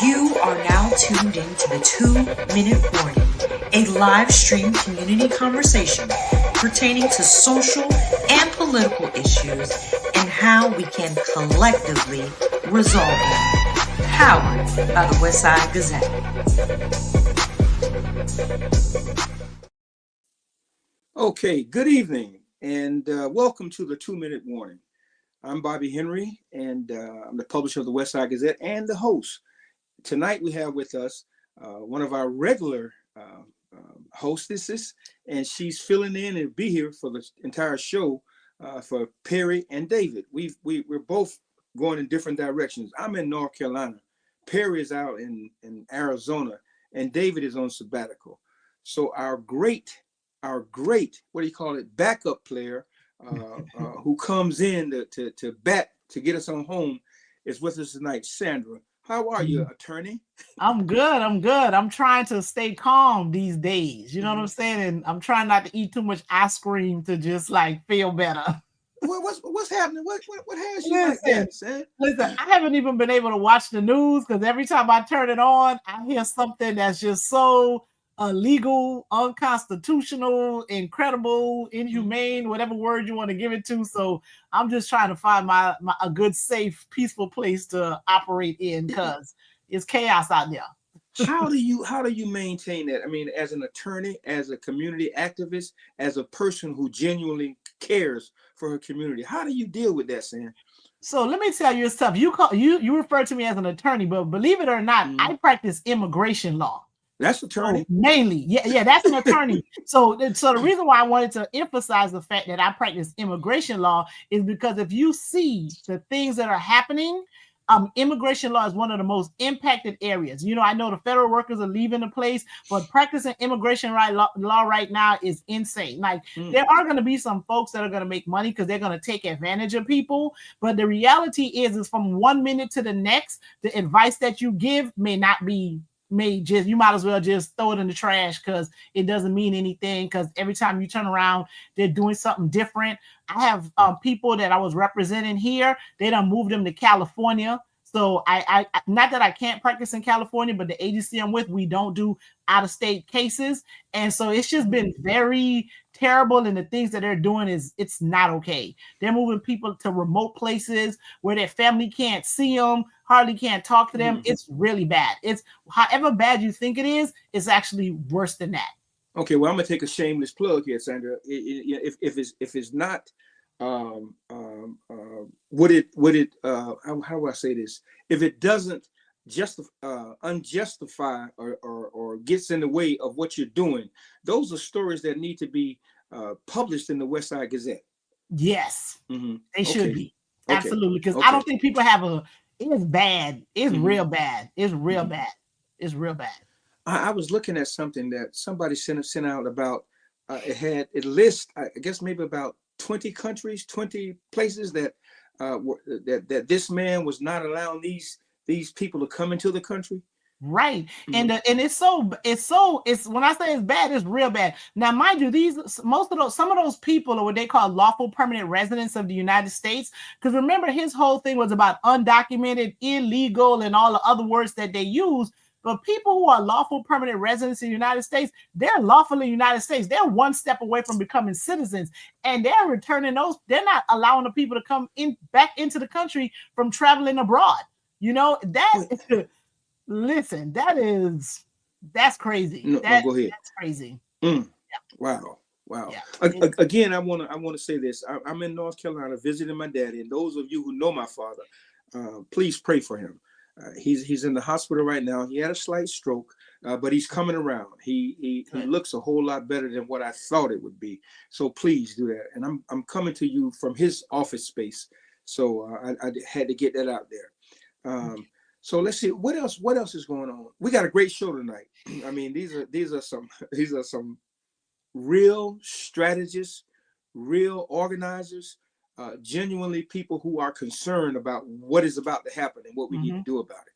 You are now tuned into the 2-Minute Warning, a live stream community conversation pertaining to social and political issues and how we can collectively resolve them. Powered by the Westside Gazette. Okay, good evening and welcome to the 2-Minute Warning. I'm Bobby Henry and I'm the publisher of the Westside Gazette and the host. Tonight we have with us one of our regular hostesses, and she's filling in and be here for the entire show for Perry and David. We're both going in different directions. I'm in North Carolina. Perry is out in Arizona, and David is on sabbatical. So our great, what do you call it, backup player who comes in to bat to get us on home is with us tonight, Sandra. How are you, attorney? I'm good. I'm trying to stay calm these days. You know what I'm saying? And I'm trying not to eat too much ice cream to just like feel better. What's happening? What has you like that, Sam? Listen, I haven't even been able to watch the news because every time I turn it on, I hear something that's just so illegal, unconstitutional, incredible, inhumane, whatever word you want to give it to. So I'm just trying to find a good, safe, peaceful place to operate in because it's chaos out there. How do you maintain that? I mean, as an attorney, as a community activist, as a person who genuinely cares for her community, how do you deal with that, Sam? So let me tell you stuff. You refer to me as an attorney, but believe it or not, I practice immigration law. That's attorney. So mainly, yeah, that's an attorney. So the reason why I wanted to emphasize the fact that I practice immigration law is because if you see the things that are happening, immigration law is one of the most impacted areas. You know, I know the federal workers are leaving the place, but practicing immigration law right now is insane. Like there are going to be some folks that are going to make money because they're going to take advantage of people. But the reality is from 1 minute to the next, the advice that you give you might as well just throw it in the trash because it doesn't mean anything, because every time you turn around, they're doing something different. I have people that I was representing here, they done moved them to California. So I not that I can't practice in California, but the agency I'm with, we don't do out-of-state cases. And so it's just been very terrible. And the things that they're doing it's not okay. They're moving people to remote places where their family can't see them, hardly can't talk to them. It's really bad. It's however bad you think it is, it's actually worse than that. Okay, well, I'm gonna take a shameless plug here, Sandra. If it's not, would it how do I say this? If it doesn't unjustify or gets in the way of what you're doing, those are stories that need to be published in the Westside Gazette. Yes, they should be. Okay. Absolutely, because I don't think people have it's bad. It's real bad. It's real bad. It's real bad. I was looking at something that somebody sent out about it lists, I guess maybe about 20 countries, 20 places that that this man was not allowing these people to come into the country. Right. And it's when I say it's bad, it's real bad. Now, mind you, some of those people are what they call lawful permanent residents of the United States. Because remember, his whole thing was about undocumented, illegal, and all the other words that they use. But people who are lawful permanent residents in the United States, they're lawful in the United States. They're one step away from becoming citizens, and they're returning those. They're not allowing the people to come back into the country from traveling abroad. You know that. Listen, that's crazy. No, go ahead. That's crazy. Yeah. Wow. Yeah. Again, I want to say this. I'm in North Carolina visiting my daddy, and those of you who know my father, please pray for him. He's in the hospital right now. He had a slight stroke, but he's coming around. He looks a whole lot better than what I thought it would be. So please do that. And I'm coming to you from his office space. So I had to get that out there. So let's see what else is going on. We got a great show tonight. I mean, these are some real strategists, real organizers, genuinely people who are concerned about what is about to happen and what we need to do about it.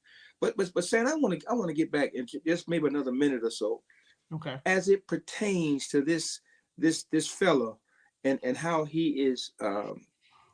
But Sam, I want to get back into just maybe another minute or so. Okay. As it pertains to this fellow and how he is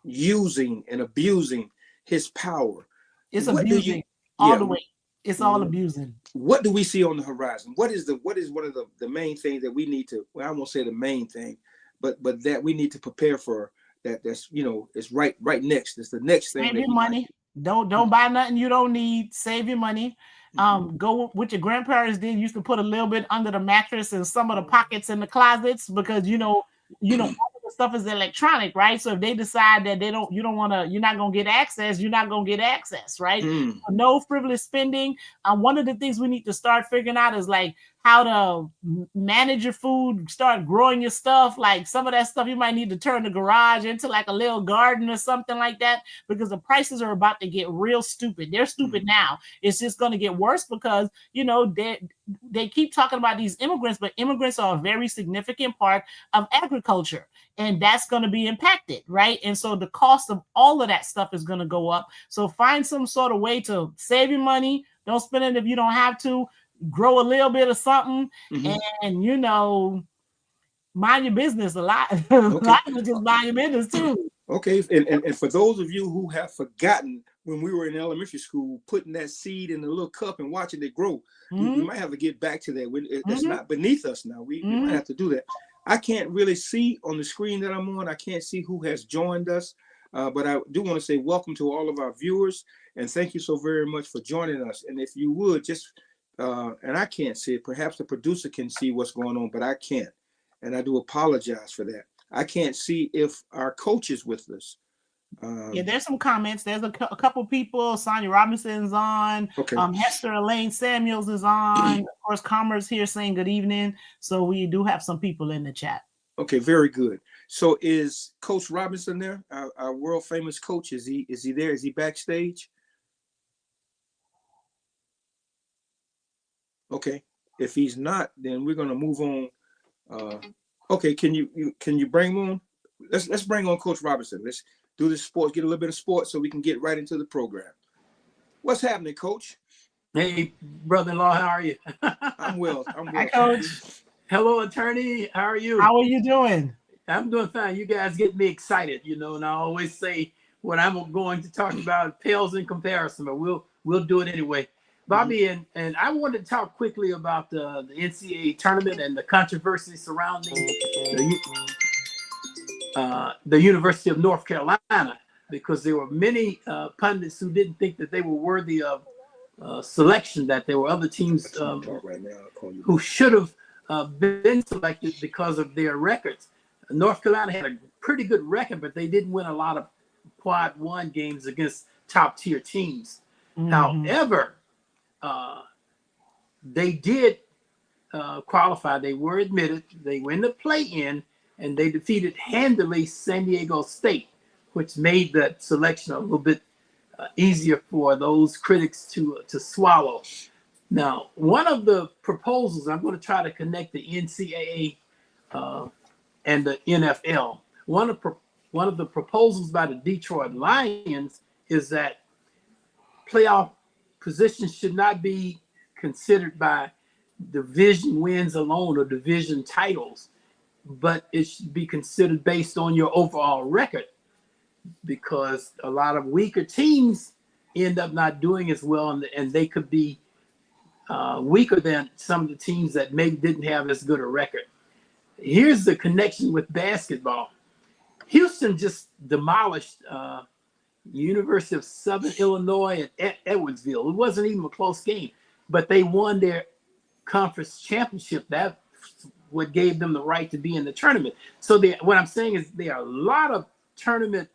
using and abusing his power. It's abusing all the way. It's all abusing. What do we see on the horizon? What is one of the main things that we need to, well, I won't say the main thing, but that we need to prepare for, that's, you know, it's right next. It's the next thing. Save your money. Don't buy nothing you don't need. Save your money. Go with your grandparents did. Used to put a little bit under the mattress and some of the pockets in the closets, because you know all of the stuff is electronic, right? So if they decide that you're not gonna get access, you're not gonna get access, right? No frivolous spending. One of the things we need to start figuring out is like how to manage your food, start growing your stuff. Like some of that stuff you might need to turn the garage into like a little garden or something like that, because the prices are about to get real stupid. They're stupid now. It's just going to get worse because, you know, they keep talking about these immigrants, but immigrants are a very significant part of agriculture, and that's going to be impacted, right? And so the cost of all of that stuff is going to go up. So find some sort of way to save your money. Don't spend it if you don't have to. Grow a little bit of something, and you know, mind your business a lot. A lot of just mind your business too. Okay, and for those of you who have forgotten when we were in elementary school, putting that seed in a little cup and watching it grow, we might have to get back to that. It's not beneath us now. We might have to do that. I can't really see on the screen that I'm on. I can't see who has joined us, but I do want to say welcome to all of our viewers, and thank you so very much for joining us. And if you would just and I can't see it. Perhaps the producer can see what's going on, but I can't. And I do apologize for that. I can't see if our coach is with us. Yeah, there's some comments. There's a couple people. Sonia Robinson's on. Okay. Hester Elaine Samuels is on. Of course, Commerce here saying good evening. So we do have some people in the chat. Okay, very good. So is Coach Robinson there? Our world famous coach. Is he there? Is he backstage? Okay, if he's not, then we're gonna move on. Okay, can you bring him on? Let's bring on Coach Robinson. Let's do this sports, get a little bit of sports, so we can get right into the program. What's happening, Coach? Hey, brother-in-law, how are you? I'm well. Hi, Coach. Hello, attorney. How are you? How are you doing? I'm doing fine. You guys get me excited, you know, and I always say what I'm going to talk about pales in comparison, but we'll do it anyway. Bobby, and I wanted to talk quickly about the NCAA tournament and the controversy surrounding the University of North Carolina, because there were many pundits who didn't think that they were worthy of selection, that there were other teams who should have been selected because of their records. North Carolina had a pretty good record, but they didn't win a lot of quad one games against top tier teams. However, they did qualify. They were admitted. They were in the play-in, and they defeated handily San Diego State, which made that selection a little bit easier for those critics to swallow. Now, one of the proposals, I'm going to try to connect the NCAA and the NFL. One of the proposals by the Detroit Lions is that playoff positions should not be considered by division wins alone or division titles, but it should be considered based on your overall record, because a lot of weaker teams end up not doing as well, and they could be weaker than some of the teams that maybe didn't have as good a record. Here's the connection with basketball. Houston just demolished University of Southern Illinois at Edwardsville. It wasn't even a close game, but they won their conference championship. That's what gave them the right to be in the tournament. So what I'm saying is there are a lot of tournament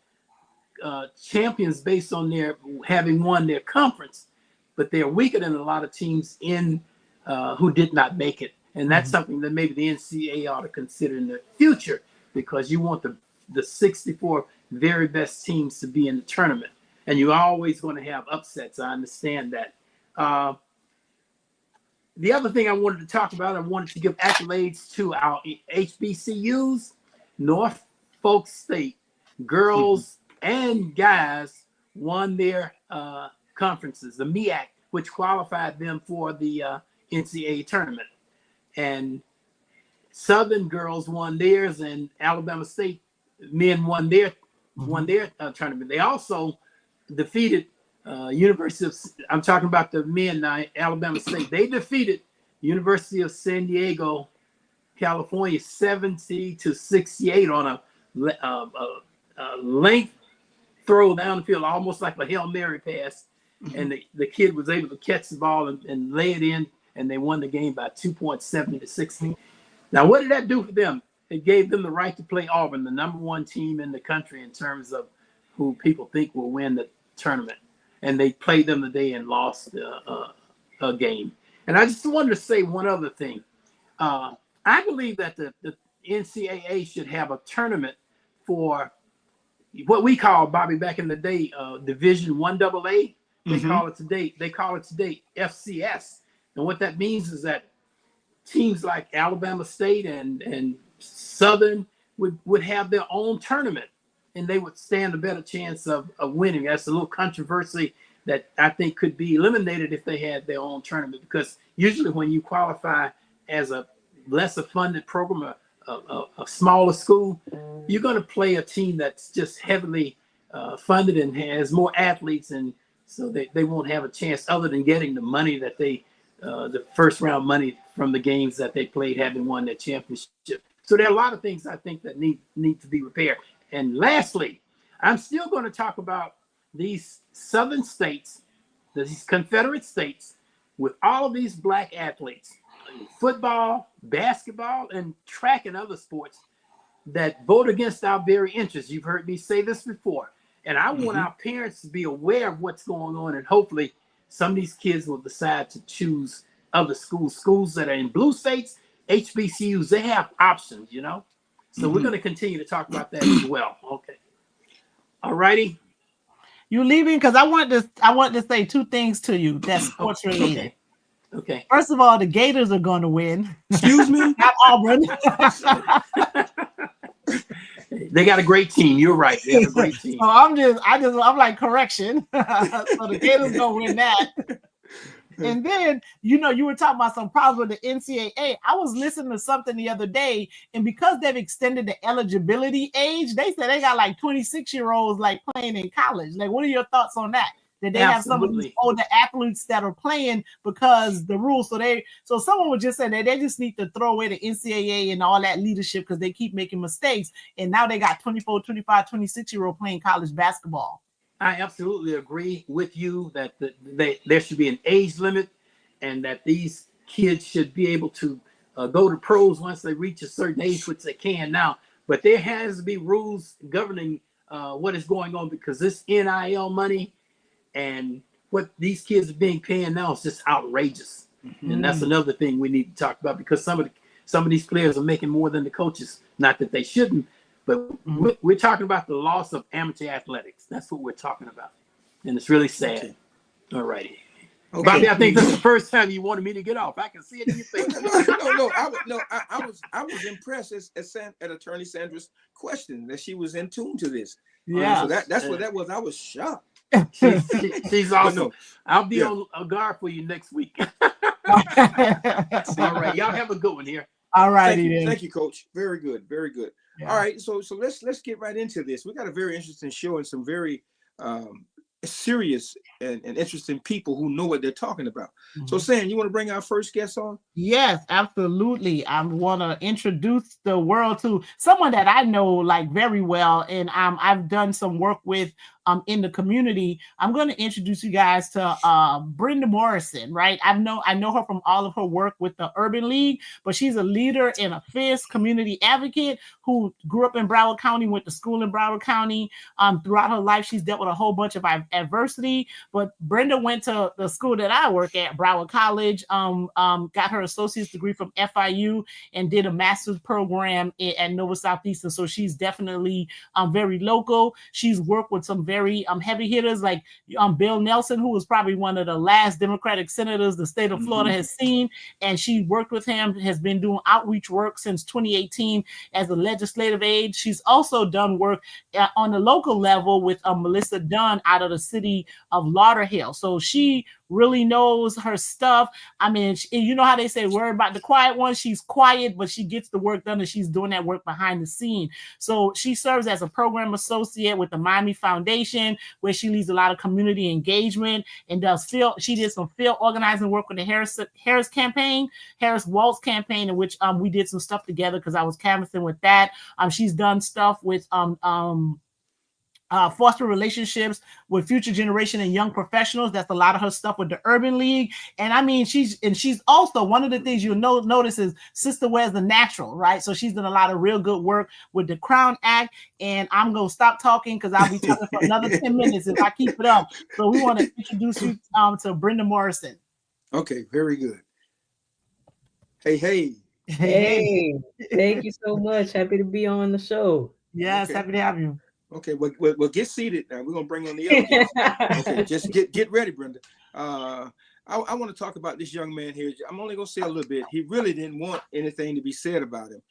champions based on their having won their conference, but they're weaker than a lot of teams in who did not make it. And that's something that maybe the NCAA ought to consider in the future, because you want the 64 very best teams to be in the tournament. And you're always going to have upsets. I understand that. The other thing I wanted to talk about, I wanted to give accolades to our HBCUs. Norfolk State, girls and guys, won their conferences, the MEAC, which qualified them for the NCAA tournament. And Southern girls won theirs, and Alabama State men won their tournament. They also defeated I'm talking about the men now, Alabama State. They defeated University of San Diego, California, 70-68 on a length throw down the field, almost like a Hail Mary pass. Mm-hmm. And the kid was able to catch the ball and lay it in, and they won the game by 2 points, 70-60. Now, what did that do for them? It gave them the right to play Auburn, the #1 team in the country in terms of who people think will win the tournament. And they played them today and lost a game. And I just wanted to say one other thing. I believe that the NCAA should have a tournament for what we call, Bobby, back in the day, Division I AA. They call it today FCS. And what that means is that teams like Alabama State and Southern would have their own tournament, and they would stand a better chance of winning. That's a little controversy that I think could be eliminated if they had their own tournament, because usually when you qualify as a lesser funded program, a smaller school, you're going to play a team that's just heavily funded and has more athletes, and so they won't have a chance other than getting the money that the first round money from the games that they played, having won their championship. So there are a lot of things I think that need to be repaired. And lastly, I'm still going to talk about these southern states, these Confederate states, with all of these black athletes, football, basketball, and track and other sports that vote against our very interests. You've heard me say this before. And I want our parents to be aware of what's going on, and hopefully some of these kids will decide to choose other schools that are in blue states, HBCUs. They have options, you know. So we're going to continue to talk about that as well. Okay. All righty. You leaving? Because I want to say two things to you that's sports related. Okay. First of all, the Gators are going to win. Excuse me? Not Auburn. They got a great team. You're right. They have a great team. So I'm like, correction. So the Gators gonna win that. And then, you were talking about some problems with the NCAA. I was listening to something the other day, and because they've extended the eligibility age, they said they got like 26-year-olds like playing in college. Like, what are your thoughts on that? That they have some of these older athletes that are playing because the rules. So someone would just say that they just need to throw away the NCAA and all that leadership because they keep making mistakes. And now they got 24, 25, 26-year-old playing college basketball. I absolutely agree with you that there should be an age limit, and that these kids should be able to go to pros once they reach a certain age, which they can now. But there has to be rules governing what is going on, because this NIL money and what these kids are being paid now is just outrageous. And that's another thing we need to talk about, because some of these players are making more than the coaches. Not that they shouldn't, but we're talking about the loss of amateur athletics. That's what we're talking about, and it's really sad. Okay. All righty. Okay. Bobby, I think this is the first time you wanted me to get off. I can see it in your face. I was impressed at Attorney Sandra's question that she was in tune to this. Yeah. So that's what that was. I was shocked. She's awesome. No. I'll be on a guard for you next week. All right, y'all have a good one here. All righty. Thank you, Coach. Very good, very good. Yeah. All right, so let's get right into this. We got a very interesting show and some very serious and interesting people who know what they're talking about. So, Sam, you want to bring our first guest on? Yes, absolutely. I want to introduce the world to someone that I know like very well, and I've done some work with in the community. I'm going to introduce you guys to Brenda Morrison, right? I know her from all of her work with the Urban League, but she's a leader and a fierce community advocate who grew up in Broward County, went to school in Broward County. Throughout her life, she's dealt with a whole bunch of adversity, but Brenda went to the school that I work at, Broward College, got her associate's degree from FIU and did a master's program at Nova Southeastern. So she's definitely very local. She's worked with some very heavy hitters like Bill Nelson, who was probably one of the last Democratic senators the state of Florida has seen. And she worked with him, has been doing outreach work since 2018 as a legislative aide. She's also done work on the local level with Melissa Dunn out of the city of Lauderhill. So she really knows her stuff. I mean, you know how they say, worry about the quiet one. She's quiet, but she gets the work done, and she's doing that work behind the scene. So she serves as a program associate with the Miami Foundation, where she leads a lot of community engagement and does field. She did some field organizing work with the Harris campaign, Harris Waltz campaign, in which we did some stuff together because I was canvassing with that. She's done stuff with foster relationships with future generation and young professionals. That's a lot of her stuff with the Urban League. And I mean, she's also, one of the things you'll notice is Sister Wears the Natural, right? So she's done a lot of real good work with the Crown Act. And I'm going to stop talking because I'll be talking for another 10 minutes if I keep it up. So we want to introduce you to Brenda Morrison. Okay, very good. Hey. Hey, thank you so much. Happy to be on the show. Yes, okay. Happy to have you. Okay, well, get seated now. We're gonna bring on the other guests. Okay, just get ready, Brenda. I want to talk about this young man here. I'm only gonna say a little bit. He really didn't want anything to be said about him.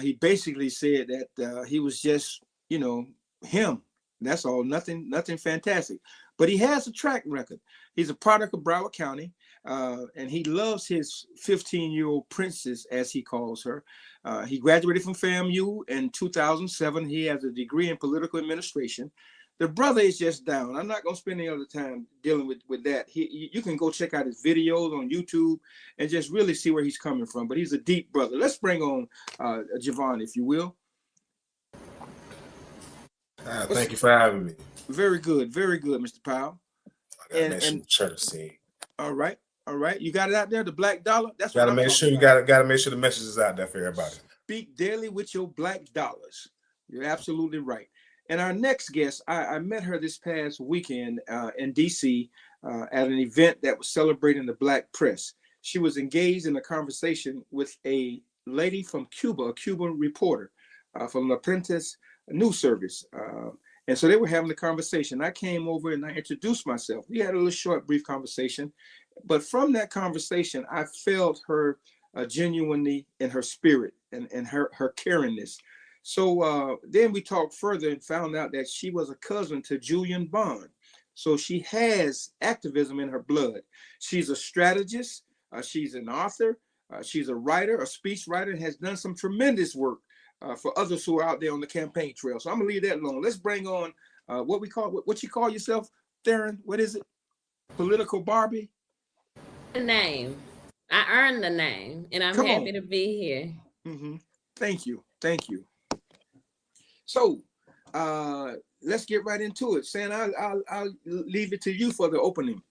He basically said that he was just, him. That's all. Nothing fantastic. But he has a track record. He's a product of Broward County, and he loves his 15-year-old princess, as he calls her. He graduated from FAMU in 2007. He has a degree in political administration. The brother is just down. I'm not going to spend any other time dealing with that. You can go check out his videos on YouTube and just really see where he's coming from. But he's a deep brother. Let's bring on Javon, if you will. Thank you for having me. Very good, Mr. Powell. And Cherefrere. All right. You got it out there, the Black Dollar. That's gotta make sure gotta make sure the message is out there for everybody. Speak daily with your black dollars. You're absolutely right. And our next guest, I met her this past weekend in DC at an event that was celebrating the Black press. She was engaged in a conversation with a lady from Cuba, a Cuban reporter from La Prensa News Service. And so they were having a conversation. I came over and I introduced myself. We had a little short, brief conversation. But from that conversation, I felt her genuinely in her spirit and her caringness. So then we talked further and found out that she was a cousin to Julian Bond. So she has activism in her blood. She's a strategist. She's an author. She's a writer, a speech writer, and has done some tremendous work for others who are out there on the campaign trail. So I'm gonna leave that alone. Let's bring on what you call yourself, Theron? What is it? Political Barbie? The name. I earned the name, and I'm happy to be here. Mm-hmm. Thank you. So let's get right into it. Sam, I'll leave it to you for the opening.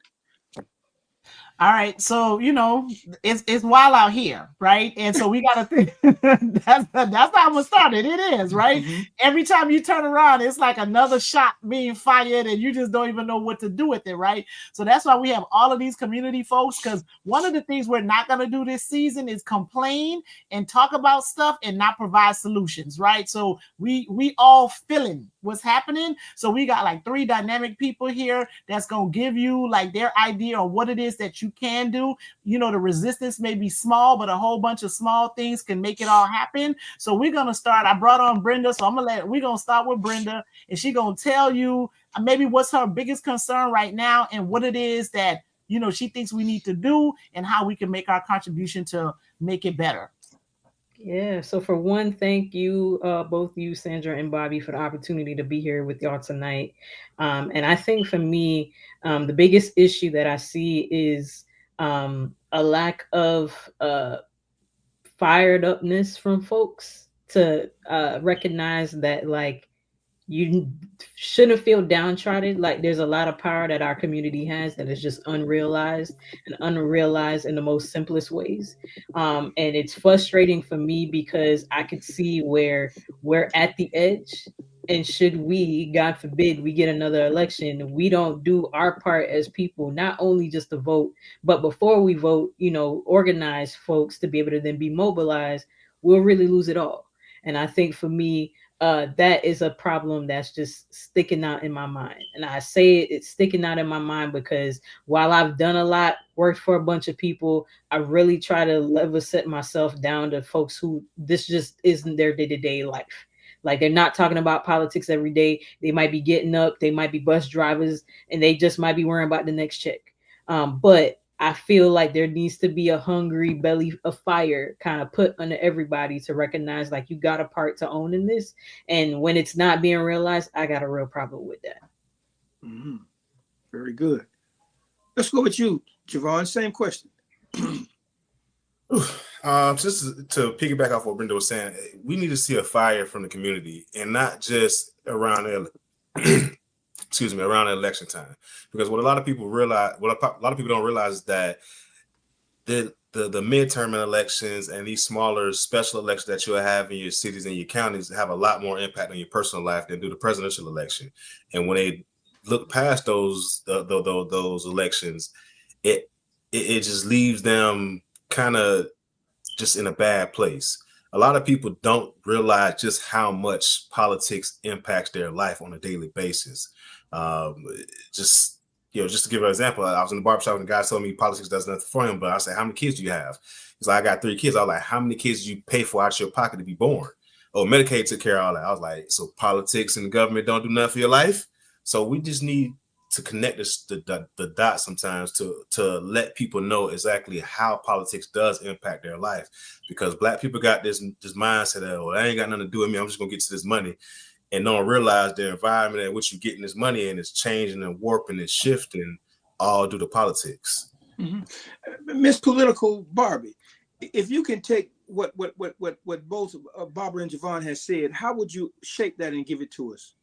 All right, so it's wild out here, right? And so we gotta think that's how I'm gonna start it. It is, right? Mm-hmm. Every time you turn around, it's like another shot being fired, and you just don't even know what to do with it, right? So that's why we have all of these community folks, because one of the things we're not gonna do this season is complain and talk about stuff and not provide solutions, right? So we all feeling what's happening. So we got like 3 dynamic people here that's gonna give you like their idea on what it is that you can do. The resistance may be small, but a whole bunch of small things can make it all happen. So we're gonna start. I brought on Brenda, so we're gonna start with Brenda, and she's gonna tell you maybe what's her biggest concern right now and what it is that she thinks we need to do and how we can make our contribution to make it better. Yeah, so for one, thank you, both you, Sandra and Bobby, for the opportunity to be here with y'all tonight. And I think for me, the biggest issue that I see is a lack of fired upness from folks to recognize that, like, you shouldn't feel downtrodden. Like, there's a lot of power that our community has that is just unrealized in the most simplest ways. And it's frustrating for me because I could see where we're at the edge. And should we, God forbid, we get another election, we don't do our part as people, not only just to vote, but before we vote, organize folks to be able to then be mobilized, we'll really lose it all. And I think for me, that is a problem that's just sticking out in my mind. And I say it's sticking out in my mind because while I've done a lot, worked for a bunch of people, I really try to level set myself down to folks who this just isn't their day-to-day life. Like, they're not talking about politics every day. They might be getting up, they might be bus drivers, and they just might be worrying about the next check. But I feel like there needs to be a hungry belly of fire kind of put under everybody to recognize like you got a part to own in this. And when it's not being realized, I got a real problem with that. Mm-hmm. Very good. Let's go with you, Javon. Same question. Just to piggyback off what Brenda was saying, we need to see a fire from the community and not just around around election time. Because what a lot of people realize, what a lot of people don't realize is that the midterm elections and these smaller special elections that you'll have in your cities and your counties have a lot more impact on your personal life than do the presidential election. And when they look past those elections, it just leaves them kind of just in a bad place. A lot of people don't realize just how much politics impacts their life on a daily basis. Just to give an example, I was in the barbershop and the guy told me politics does nothing for him, but I said, how many kids do you have? He's like, I got 3 kids. I was like, how many kids do you pay for out of your pocket to be born? Oh, Medicaid took care of all that. I was like, so politics and the government don't do nothing for your life? So we just need to connect the dots sometimes to let people know exactly how politics does impact their life, because Black people got this mindset of, well, I ain't got nothing to do with me, I'm just gonna get to this money, and don't realize the environment in which you're getting this money in is changing and warping and shifting all due to politics. Mm-hmm. Miss Political Barbie, if you can take what both Barbara and Javon has said, how would you shape that and give it to us?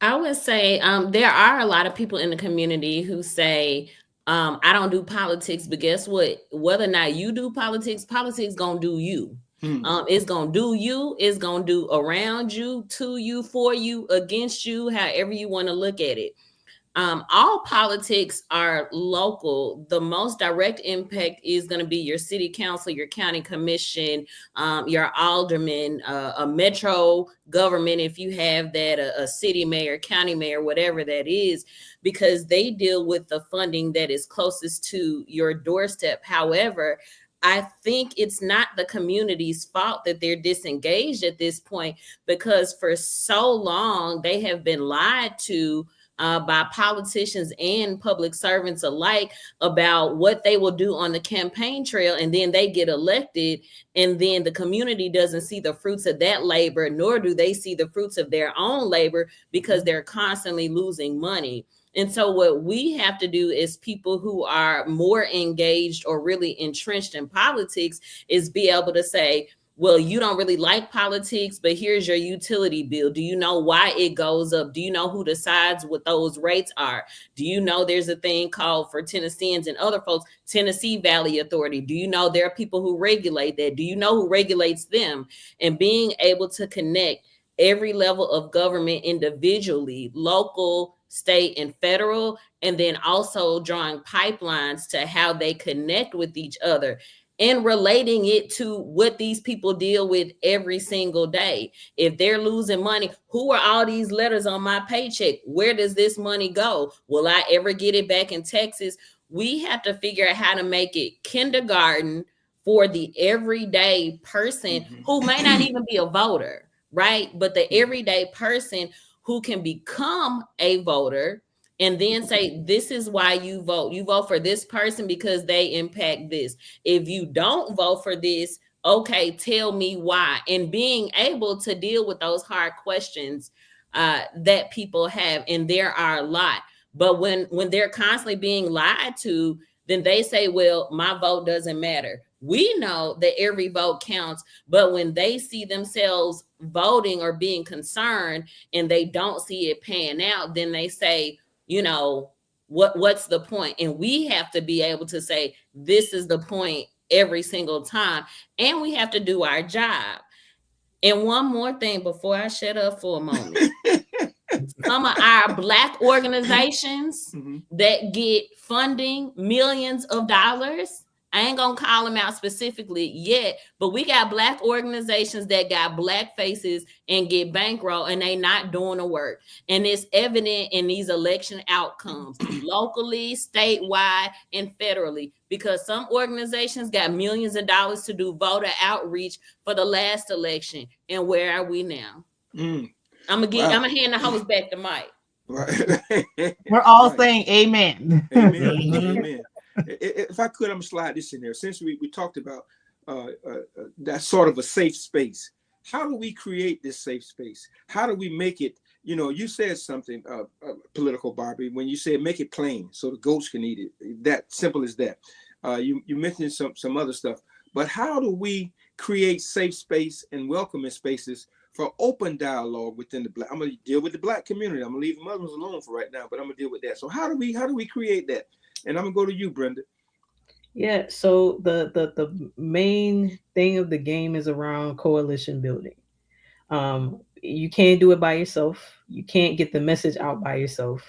I would say there are a lot of people in the community who say, I don't do politics, but guess what? Whether or not you do politics gonna do you. It's gonna do you, it's gonna do around you, to you, for you, against you, however you want to look at it. All politics are local. The most direct impact is going to be your city council, your county commission, your alderman, a metro government, if you have that, a city mayor, county mayor, whatever that is, because they deal with the funding that is closest to your doorstep. However, I think it's not the community's fault that they're disengaged at this point, because for so long they have been lied to by politicians and public servants alike about what they will do on the campaign trail, and then they get elected, and then the community doesn't see the fruits of that labor, nor do they see the fruits of their own labor, because they're constantly losing money. And so what we have to do as people who are more engaged or really entrenched in politics is be able to say, well, you don't really like politics, but here's your utility bill. Do you know why it goes up? Do you know who decides what those rates are? Do you know there's a thing called, for Tennesseans and other folks, Tennessee Valley Authority? Do you know there are people who regulate that? Do you know who regulates them? And being able to connect every level of government individually, local, state, and federal, and then also drawing pipelines to how they connect with each other, and relating it to what these people deal with every single day. If they're losing money, who are all these letters on my paycheck? Where does this money go? Will I ever get it back in Texas? We have to figure out how to make it kindergarten for the everyday person who may not even be a voter, right? But the everyday person who can become a voter, and then say, this is why you vote. You vote for this person because they impact this. If you don't vote for this, okay, tell me why. And being able to deal with those hard questions that people have, and there are a lot. But when they're constantly being lied to, then they say, well, my vote doesn't matter. We know that every vote counts, but when they see themselves voting or being concerned and they don't see it pan out, then they say, you know, what's the point? And we have to be able to say, this is the point every single time. And we have to do our job. And one more thing before I shut up for a moment. Some of our Black organizations that get funding, millions of dollars, I ain't gonna call them out specifically yet, but we got Black organizations that got Black faces and get bankroll, and they not doing the work. And it's evident in these election outcomes, locally, statewide, and federally, because some organizations got millions of dollars to do voter outreach for the last election. And where are we now? I'm gonna hand the host back to Mike. Right. We're all Right. saying amen. Amen. Amen. If I could, I'm gonna slide this in there. Since we talked about that sort of a safe space, how do we create this safe space? How do we make it? You know, you said something political, Barbie, when you said make it plain so the goats can eat it. That simple as that. You mentioned some other stuff, but how do we create safe space and welcoming spaces for open dialogue within the black? I'm gonna deal with the black community. I'm gonna leave Muslims alone for right now, but I'm gonna deal with that. So how do we create that? And I'm gonna go to you, Brenda. Yeah, so the main thing of the game is around coalition building. You can't do it by yourself. You can't get the message out by yourself.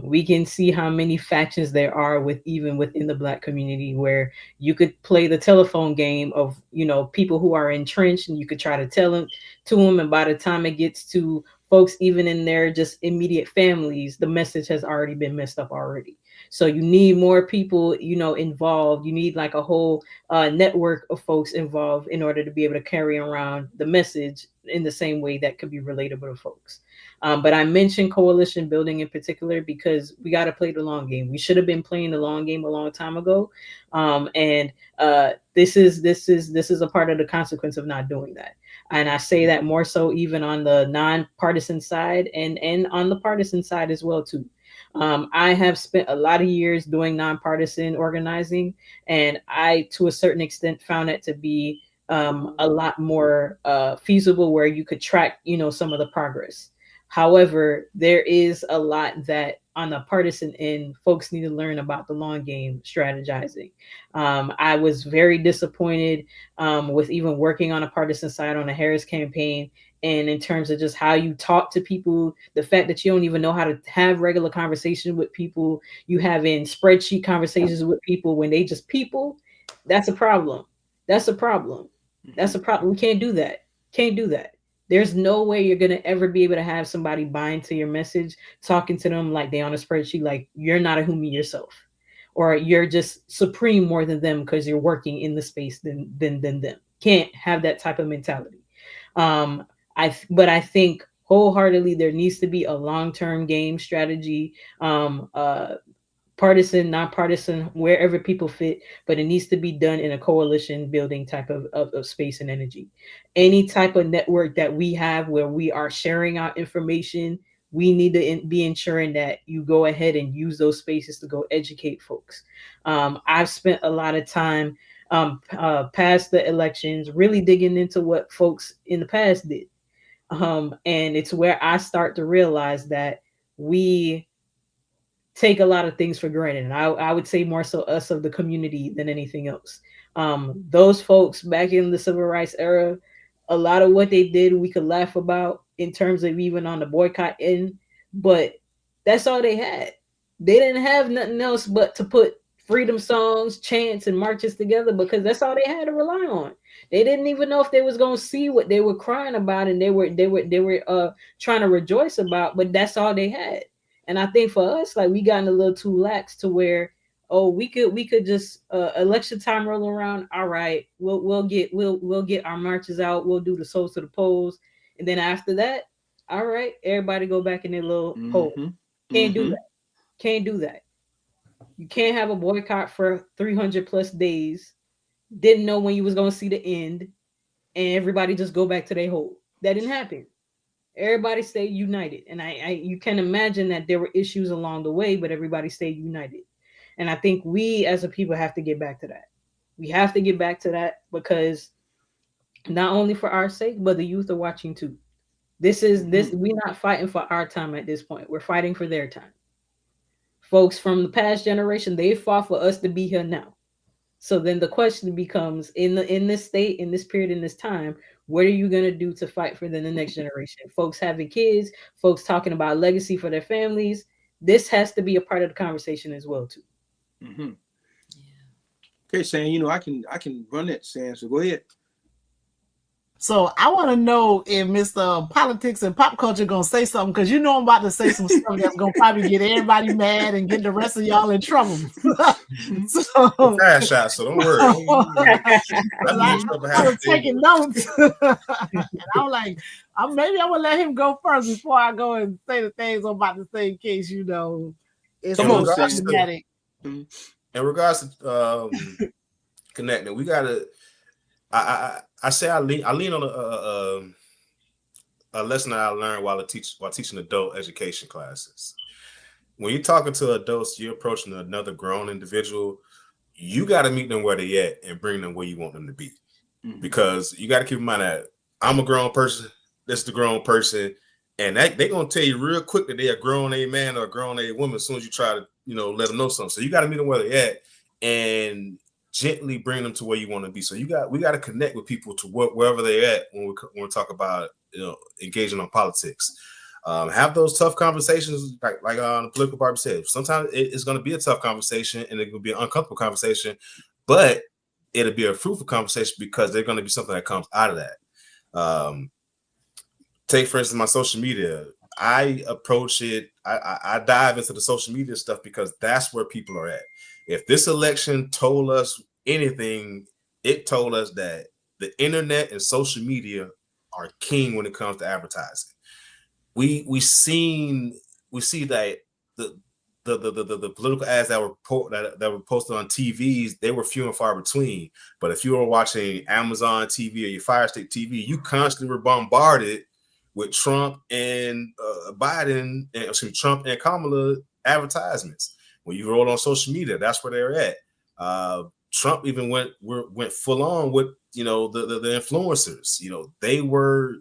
We can see how many factions there are with even within the black community, where you could play the telephone game of, you know, people who are entrenched, and you could try to tell them to them, and by the time it gets to folks even in their just immediate families, the message has already been messed up already. So you need more people, you know, involved. You need like a whole network of folks involved in order to be able to carry around the message in the same way that could be relatable to folks. But I mentioned coalition building in particular because we got to play the long game. We should have been playing the long game a long time ago, and this is a part of the consequence of not doing that. And I say that more so even on the nonpartisan side and on the partisan side as well too. I have spent a lot of years doing nonpartisan organizing, and I, to a certain extent, found it to be a lot more feasible, where you could track, you know, some of the progress. However, there is a lot that on the partisan end, folks need to learn about the long game strategizing. I was very disappointed with even working on a partisan side on the Harris campaign. And in terms of just how you talk to people, the fact that you don't even know how to have regular conversation with people, you having spreadsheet conversations with people when they just people, that's a problem. That's a problem. That's a problem. We can't do that. Can't do that. There's no way you're gonna ever be able to have somebody buying to your message, talking to them like they on a spreadsheet, like you're not a human yourself, or you're just supreme more than them because you're working in the space than them. Can't have that type of mentality. Um, but I think wholeheartedly there needs to be a long-term game strategy, partisan, nonpartisan, wherever people fit, but it needs to be done in a coalition building type of space and energy. Any type of network that we have where we are sharing our information, we need to be ensuring that you go ahead and use those spaces to go educate folks. I've spent a lot of time past the elections really digging into what folks in the past did. And it's where I start to realize that we take a lot of things for granted. And I would say more so us of the community than anything else. Those folks back in the civil rights era, a lot of what they did we could laugh about in terms of even on the boycott end, but that's all they had. They didn't have nothing else but to put freedom songs, chants, and marches together because that's all they had to rely on. They didn't even know if they was gonna see what they were crying about and they were trying to rejoice about, but that's all they had. And I think for us, like we gotten a little too lax to where, oh, we could just election time roll around. All right, we'll get our marches out. We'll do the souls to the polls, and then after that, all right, everybody go back in their little hole. Can't do that. Can't do that. You can't have a boycott for 300 plus days. Didn't know when you was gonna see the end, and everybody just go back to their hole. That didn't happen. Everybody stayed united, and I you can imagine that there were issues along the way, but everybody stayed united. And I think we as a people have to get back to that. We have to get back to that because not only for our sake, but the youth are watching too. We're not fighting for our time at this point. We're fighting for their time. Folks from the past generation, they fought for us to be here now. So then the question becomes in this state, in this period, in this time, what are you going to do to fight for the next generation? Folks having kids, folks talking about legacy for their families. This has to be a part of the conversation as well too. Mm-hmm. Okay, Sam, you know I can run that, Sam. So go ahead. So I want to know if Mr. Politics and Pop Culture gonna say something, because you know I'm about to say some stuff that's gonna probably get everybody mad and get the rest of y'all in trouble. So Cash out, so don't worry. I was taking notes. And I'm like, maybe I'm gonna let him go first before I go and say the things I'm about to say, in case it's problematic. In regards to connecting, we gotta. I say I lean on a lesson that I learned while teaching adult education classes. When you're talking to adults, you're approaching another grown individual. You got to meet them where they at and bring them where you want them to be. Because you got to keep in mind that I'm a grown person. This is the grown person, and they're gonna tell you real quick that they're a grown a man or a grown a woman as soon as you try to let them know something. So you got to meet them where they're at and gently bring them to where you want to be. So we got to connect with people to wherever they're at when we talk about engaging on politics. Have those tough conversations, like the political Barbie said. Sometimes it's going to be a tough conversation and it will be an uncomfortable conversation, but it'll be a fruitful conversation because there's going to be something that comes out of that. Take, for instance, my social media. I approach it, I dive into the social media stuff because that's where people are at. If this election told us anything, it told us that the internet and social media are king when it comes to advertising. We see that the political ads that were posted on TVs, they were few and far between. But if you were watching Amazon TV or your Fire Stick TV, you constantly were bombarded with Trump and Trump and Kamala advertisements. When you roll on social media, that's where they're at. Trump even went full on with the influencers. They were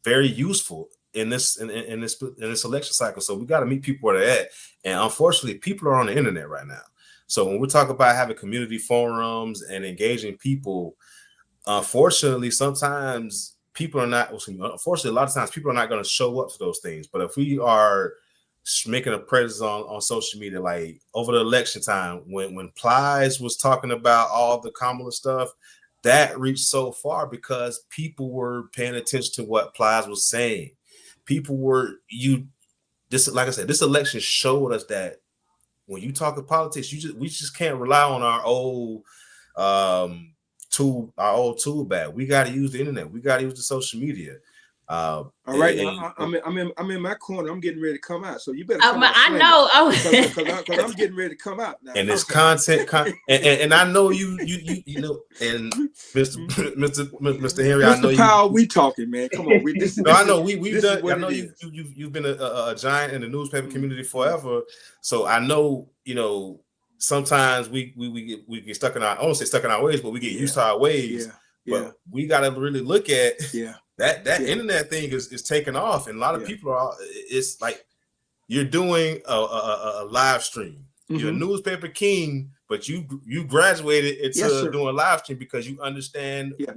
very useful in this election cycle. So we got to meet people where they're at. And unfortunately, people are on the internet right now. So when we talk about having community forums and engaging people, unfortunately, sometimes people are not. Unfortunately, a lot of times people are not going to show up to those things. But if we are making a presence on social media, like over the election time, when Plies was talking about all the Kamala stuff, that reached so far because people were paying attention to what Plies was saying. People were like I said, this election showed us that when you talk of politics, we just can't rely on our old tool bag. We got to use the internet. We got to use the social media. All right, now I'm in my corner. I'm getting ready to come out, so you better. I know, because I'm getting ready to come out now. And this content, and I know you know, and Mr. Henry, I know you. Powell, we talking, man. Come on, I know we've done. I know you've been a giant in the newspaper community forever, so I know sometimes we get stuck in our. I won't say stuck in our ways, but we get used to our ways. But we got to really look at that internet thing is taking off, and a lot of people are. It's like you're doing a live stream. You're a newspaper king, but you graduated into doing live stream because you understand you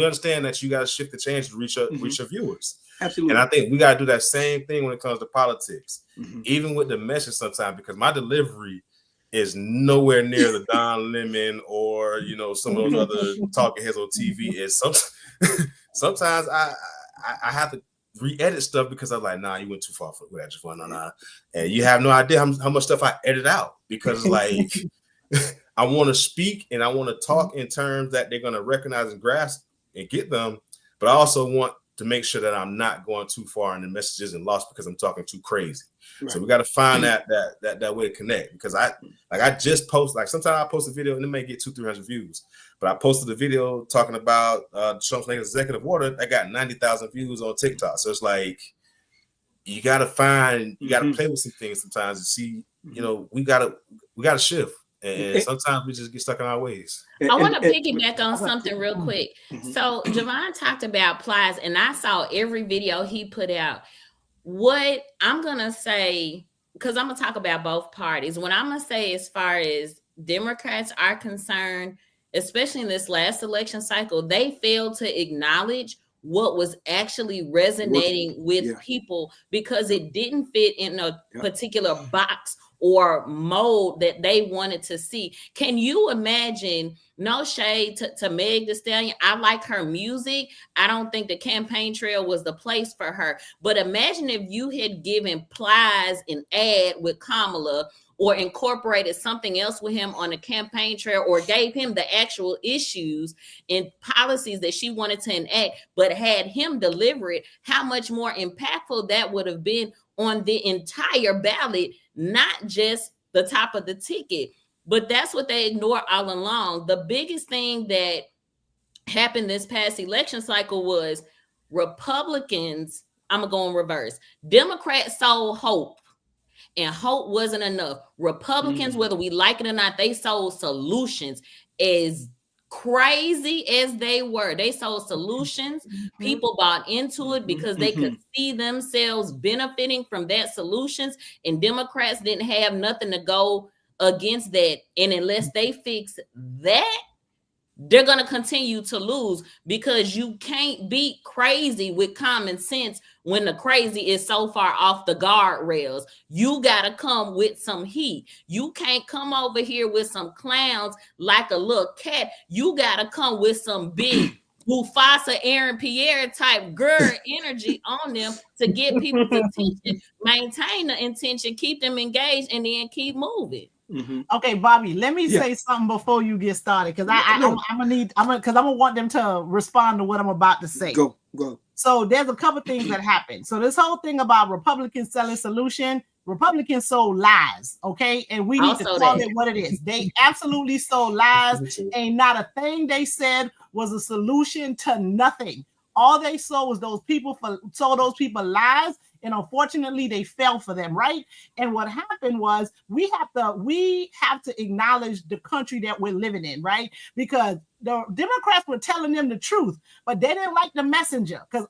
understand that you got to shift the change to reach your viewers. Absolutely. And I think we got to do that same thing when it comes to politics, even with the message sometimes, because my delivery is nowhere near the Don Lemon or some of those other talking heads on TV. Is sometimes I have to re-edit stuff because I'm like, nah, you went too far with that. Just nah. And you have no idea how much stuff I edit out because like I want to speak and I want to talk in terms that they're gonna recognize and grasp and get them, but I also want to make sure that I'm not going too far in the messages and lost because I'm talking too crazy. Right. So we got to find that way to connect, because I just post, like sometimes I post a video and it may get 200-300 views, but I posted a video talking about Trump's latest executive order. I got 90,000 views on TikTok. So it's like you got to play with some things sometimes to see, we got to shift. And sometimes we just get stuck in our ways. I want to piggyback on something real quick. So Javon talked about Plies, and I saw every video he put out. What I'm going to say, because I'm going to talk about both parties. What I'm going to say as far as Democrats are concerned, especially in this last election cycle, they failed to acknowledge what was actually resonating with people because it didn't fit in a particular box or mold that they wanted to see. Can you imagine? No shade to Meg Thee Stallion. I like her music. I don't think the campaign trail was the place for her. But imagine if you had given Plies an ad with Kamala, or incorporated something else with him on the campaign trail, or gave him the actual issues and policies that she wanted to enact, but had him deliver it, how much more impactful that would have been on the entire ballot, not just the top of the ticket. But that's what they ignore all along. The biggest thing that happened this past election cycle was Republicans, I'm going to go in reverse. Democrats sold hope, and hope wasn't enough. Republicans, whether we like it or not, they sold solutions. As crazy as they were, they sold solutions. People bought into it because they could see themselves benefiting from that solutions, and Democrats didn't have nothing to go against that. And unless they fix that, they're going to continue to lose, because you can't beat crazy with common sense when the crazy is so far off the guardrails. You got to come with some heat. You can't come over here with some clowns like a little cat. You got to come with some big Mufasa, Aaron Pierre type girl energy on them to get people's attention, maintain the intention, keep them engaged, and then keep moving. Okay, Bobby, let me say something before you get started, because I'm gonna want them to respond to what I'm about to say. Go. So there's a couple things that happen. So this whole thing about Republicans selling solution, Republicans sold lies, okay? And we need to call it what it is. They absolutely sold lies. Ain't not a thing they said was a solution to nothing. All they sold was those people lies, and unfortunately they fell for them, right? And what happened was we have to acknowledge the country that we're living in, right? Because the Democrats were telling them the truth, but they didn't like the messenger. Because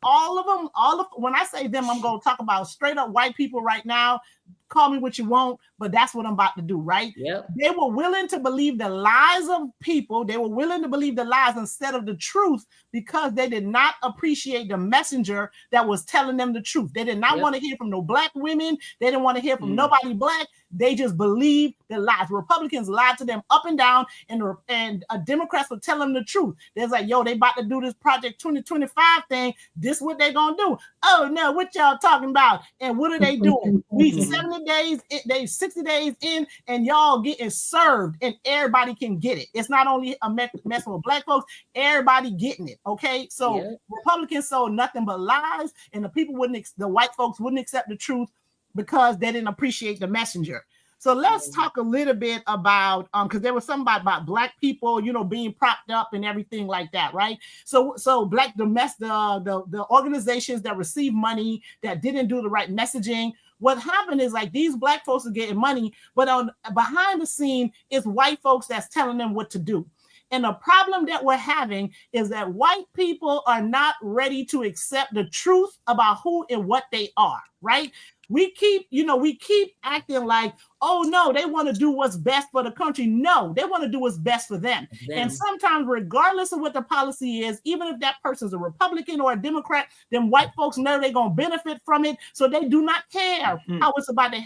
when I say them, I'm going to talk about straight up white people right now. Call me what you want, but that's what I'm about to do, right? Yep. They were willing to believe the lies of people. They were willing to believe the lies instead of the truth, because they did not appreciate the messenger that was telling them the truth. They did not want to hear from no black women. They didn't want to hear from nobody black. They just believed the lies. Republicans lied to them up and down, and Democrats were telling them the truth. They're like, yo, they about to do this Project 2025 thing. This what they gonna do. Oh no, what y'all talking about? And what are they doing? We 70 days, they 60 days in, and y'all getting served, and everybody can get it. It's not only a messing with black folks, everybody getting it. Okay, so Republicans sold nothing but lies, and the white folks wouldn't accept the truth because they didn't appreciate the messenger. So let's talk a little bit about because there was something about black people, being propped up and everything like that, right? So black the organizations that receive money that didn't do the right messaging. What happened is, like, these black folks are getting money, but behind the scene is white folks that's telling them what to do. And the problem that we're having is that white people are not ready to accept the truth about who and what they are, right? We keep acting like, oh no, they want to do what's best for the country. No, they want to do what's best for them. And sometimes, regardless of what the policy is, even if that person's a Republican or a Democrat, then white folks know they're going to benefit from it. So they do not care how it's about to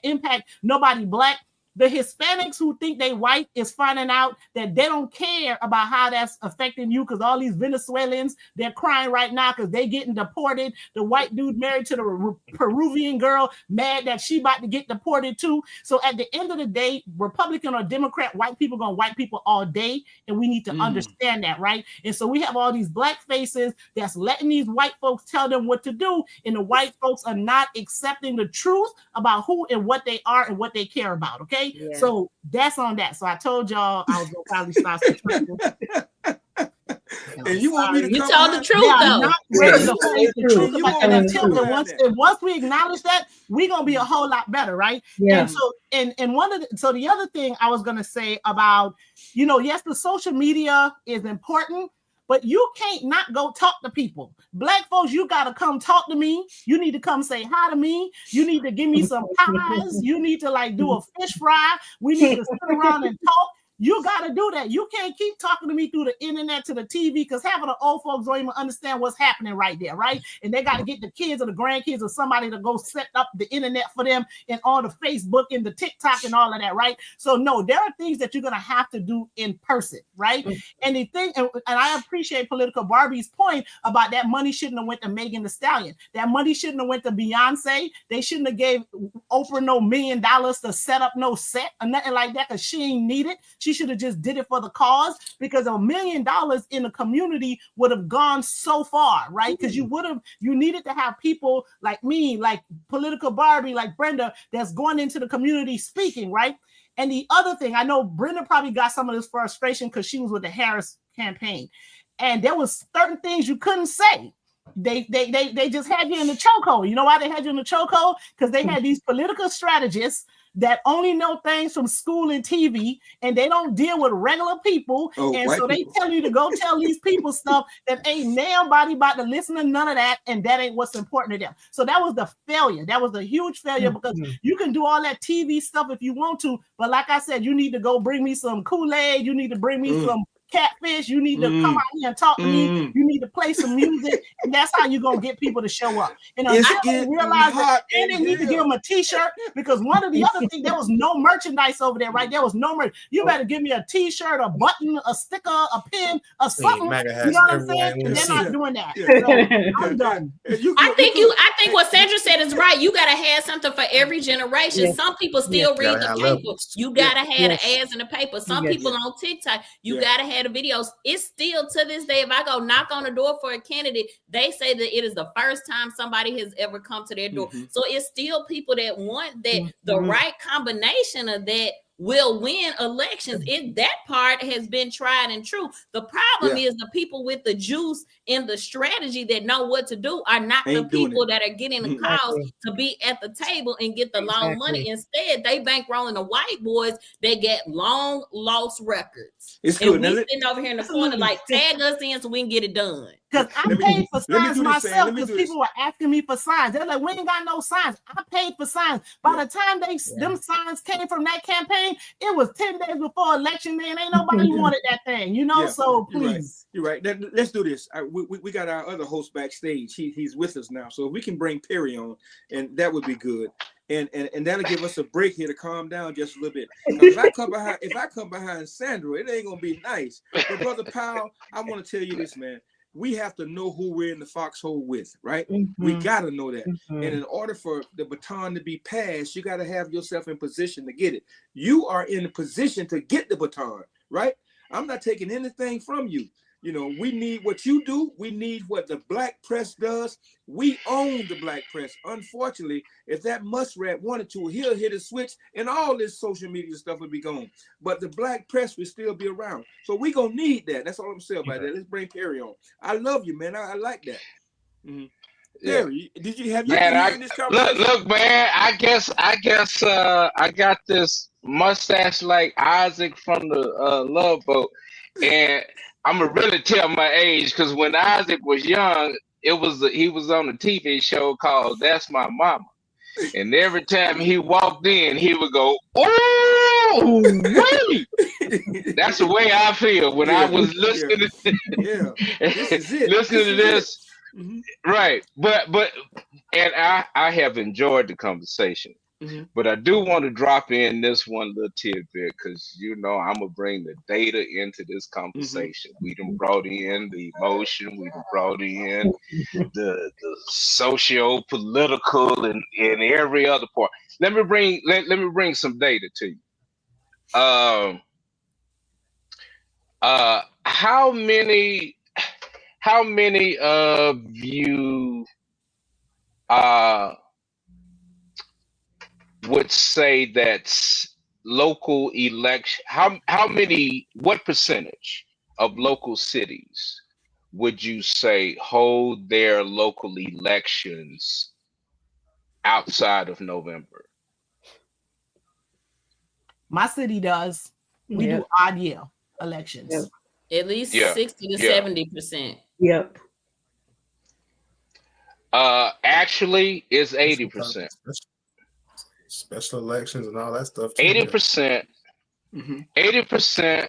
impact nobody black. The Hispanics who think they white is finding out that they don't care about how that's affecting you, because all these Venezuelans, they're crying right now because they getting deported. The white dude married to the Peruvian girl, mad that she about to get deported too. So at the end of the day, Republican or Democrat, white people going white people all day, and we need to understand that, right? And so we have all these black faces that's letting these white folks tell them what to do, and the white folks are not accepting the truth about who and what they are and what they care about, okay? Yeah. So that's on that. So I told y'all I was gonna probably start some trouble. And you want me to tell the truth, though. Not ready to face the truth. And once we acknowledge that, we're gonna be a whole lot better, right? Yeah. And so the other thing I was gonna say about, yes, the social media is important, but you can't not go talk to people. Black folks, you got to come talk to me. You need to come say hi to me. You need to give me some pies. You need to do a fish fry. We need to sit around and talk. You got to do that. You can't keep talking to me through the internet to the TV, because half of the old folks don't even understand what's happening right there, right? And they got to get the kids or the grandkids or somebody to go set up the internet for them and all the Facebook and the TikTok and all of that, right? So no, there are things that you're going to have to do in person, right? And the thing, and I appreciate Political Barbie's point about that money shouldn't have went to Megan Thee Stallion. That money shouldn't have went to Beyonce. They shouldn't have gave Oprah no $1 million to set up no set or nothing like that, because she ain't need it. She should have just did it for the cause, because $1 million in the community would have gone so far, right? Because you needed to have people like me, like Political Barbie, like Brenda, that's going into the community speaking, right? And the other thing, I know Brenda probably got some of this frustration because she was with the Harris campaign, and there was certain things you couldn't say. They just had you in the chokehold. You know why they had you in the chokehold? Because they had these political strategists that only know things from school and TV, and they don't deal with regular people. And so they tell you to go tell these people stuff that ain't nobody about to listen to none of that, and that ain't what's important to them. So that was the failure. That was the huge failure, because you can do all that TV stuff if you want to, but like I said, you need to go bring me some Kool-Aid. You need to bring me some catfish. You need to come out here and talk to me. You need to play some music, and that's how you're gonna get people to show up. And I realize that, and they need to give them a t-shirt, because one of the other things, there was no merchandise over there, right? There was no merch. You better give me a t-shirt, a button, a sticker, a pin, or something. You know what I'm saying? And they're not doing that. So I'm done. I think what Sandra said is right. You gotta have something for every generation. Some people still read the paper. You gotta have the ads in the paper. Some people on TikTok, you gotta have the videos. It's still to this day, if I go knock on the door for a candidate, they say that it is the first time somebody has ever come to their door. So it's still people that want that. The right combination of that will win elections. That part has been tried and true. The problem is the people with the juice and the strategy that know what to do are not the people that are getting the calls to be at the table and get the long money. Instead, they bankrolling the white boys that get long lost records. It's and good. we sitting over here in the corner like, tag us in so we can get it done. Because I paid for signs myself, because people were asking me for signs. They're like, we ain't got no signs. I paid for signs. By the time them signs came from that campaign, it was 10 days before election day, and ain't nobody wanted that thing, you know? So please. You're right. Let's do this. We got our other host backstage. He's with us now. So if we can bring Perry on, and that would be good. And that'll give us a break here to calm down just a little bit. If I come behind Sandra, it ain't gonna be nice. But Brother Powell, I want to tell you this, man. We have to know who we're in the foxhole with, right? We got to know that. And in order for the baton to be passed, you got to have yourself in position to get it. You are in a position to get the baton, right? I'm not taking anything from you. You know, we need what you do. We need what the black press does. We own the black press. Unfortunately, if that muskrat wanted to, he'll hit a switch and all this social media stuff would be gone. But the black press will still be around. So we're going to need that. That's all I'm saying about that. Let's bring Perry on. I love you, man. I like that. Perry, did you have you in this conversation? Look, man, I guess I got this mustache like Isaac from the Love Boat. And I'm gonna really tell my age, because when Isaac was young, he was on a TV show called That's My Mama, and every time he walked in, he would go, "Oh, really?" That's the way I feel when I was listening to this. Right, but and I have enjoyed the conversation. But I do want to drop in this one little tidbit, because you know I'm gonna bring the data into this conversation. We done brought in the emotion, we done brought in the socio-political and every other part. Let me bring some data to you. How many of you would say that local election, what percentage of local cities would you say hold their local elections outside of November? My city does. We do odd year elections. At least 60 to 70%. Yep. Actually, it's 80%. Special elections and all that stuff. 80%. 80%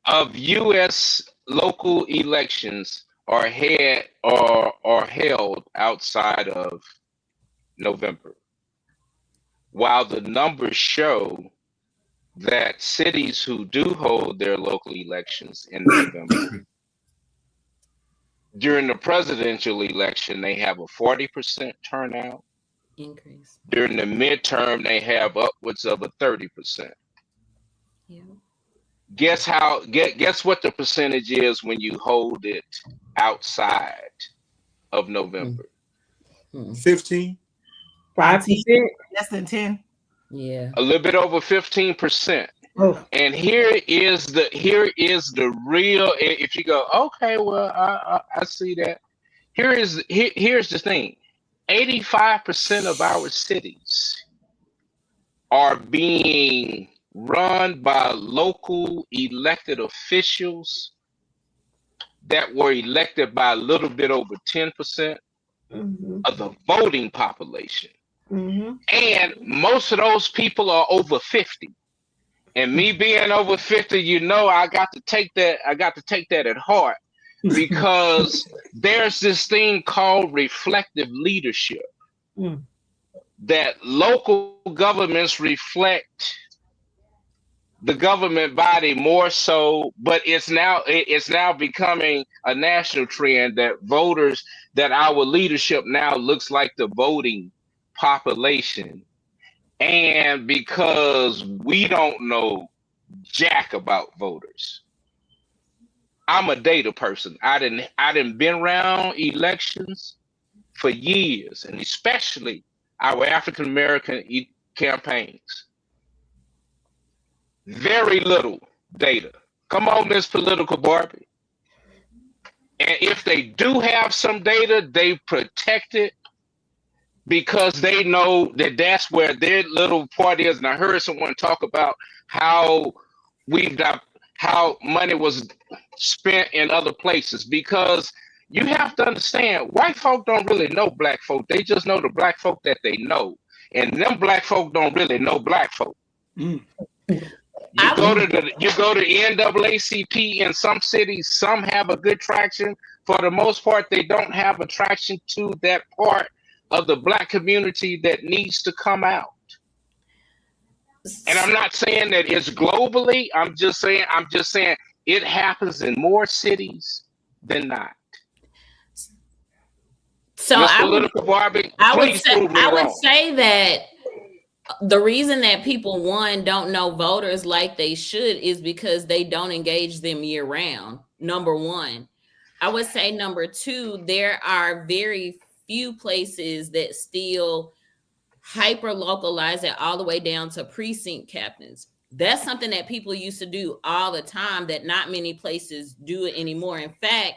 of U.S. local elections are held outside of November, while the numbers show that cities who do hold their local elections in November, during the presidential election, they have a 40% turnout. Increase. During the midterm, they have upwards of a 30%. Yeah. Guess what the percentage is when you hold it outside of November? 15. 5%. Less than 10. Yeah. A little bit over 15%. Oh. And here is the real. If you go, okay, well, I see that. Here's the thing: 85% of our cities are being run by local elected officials that were elected by a little bit over 10% of the voting population. And most of those people are over 50. And me being over 50, I got to take that at heart, because there's this thing called reflective leadership, that local governments reflect the government body more so, but it's now becoming a national trend that our leadership now looks like the voting population. And because we don't know jack about voters, I'm a data person. I didn't been around elections for years, and especially our African American campaigns. Very little data. Come on, Miss Political Barbie. And if they do have some data, they protect it, because they know that that's where their little part is. And I heard someone talk about how money was spent in other places, because you have to understand, white folk don't really know black folk. They just know the black folk that they know. And them black folk don't really know black folk. You go to NAACP in some cities, some have a good traction. For the most part, they don't have attraction to that part of the black community that needs to come out. And I'm not saying that it's globally. I'm just saying it happens in more cities than not. So I would say that the reason that people, one, don't know voters like they should is because they don't engage them year round. Number one. I would say number two, there are very few places that still hyper localize it all the way down to precinct captains. That's something that people used to do all the time that not many places do it anymore. In fact,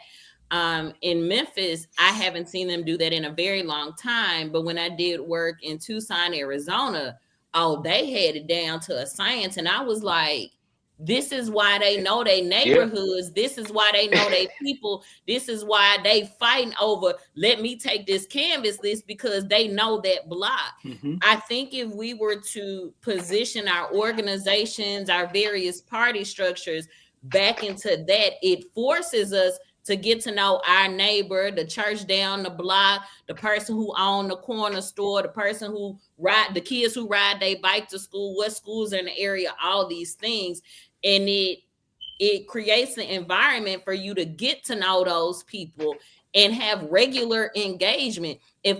in Memphis, I haven't seen them do that in a very long time. But when I did work in Tucson, Arizona, they had it down to a science. And I was like, this is why they know their neighborhoods. Yeah. This is why they know their people. This is why they fighting over, let me take this canvas list, because they know that block. I think if we were to position our organizations, our various party structures back into that, it forces us to get to know our neighbor, the church down the block, the person who own the corner store, the person who the kids who ride their bike to school, what schools are in the area, all these things. And it creates an environment for you to get to know those people and have regular engagement. If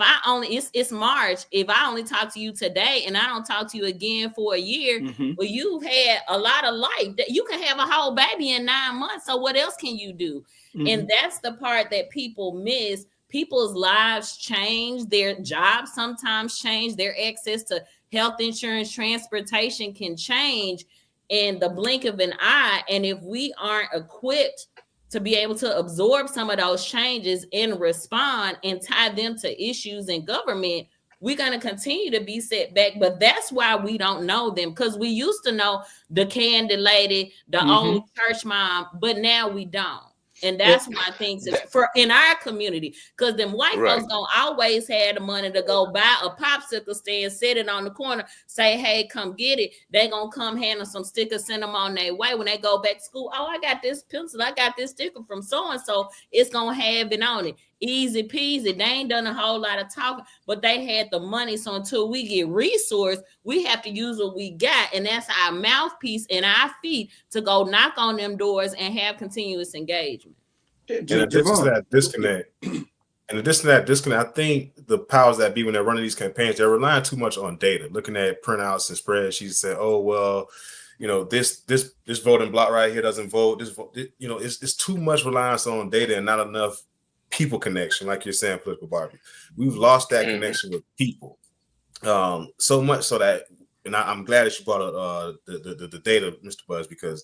it's March, if I only talk to you today and I don't talk to you again for a year, well, you've had a lot of life. That you can have a whole baby in 9 months. So what else can you do? And that's the part that people miss. People's lives change, their jobs sometimes change, their access to health insurance, transportation can change in the blink of an eye. And if we aren't equipped to be able to absorb some of those changes and respond and tie them to issues in government, we're going to continue to be set back. But that's why we don't know them, because we used to know the candy lady, the old church mom, but now we don't. And that's why things is for in our community, because them white folks don't always have the money to go buy a popsicle stand, sit it on the corner, say, hey, come get it. They gonna come hand them some stickers, send them on their way when they go back to school. Oh, I got this pencil, I got this sticker from so-and-so. It's gonna have it on it. Easy peasy. They ain't done a whole lot of talking, but they had the money. So until we get resourced, we have to use what we got. And that's our mouthpiece and our feet to go knock on them doors and have continuous engagement. In addition to that disconnect, I think the powers that be, when they're running these campaigns, they're relying too much on data, looking at printouts and spreadsheets, say, oh, well, you know, this voting block right here doesn't vote. This vote, you know, it's too much reliance on data and not enough people connection, like you're saying, Political Barbie. We've lost that connection with people, so much so that, and I'm glad that you brought up the data, Mr. Buzz, because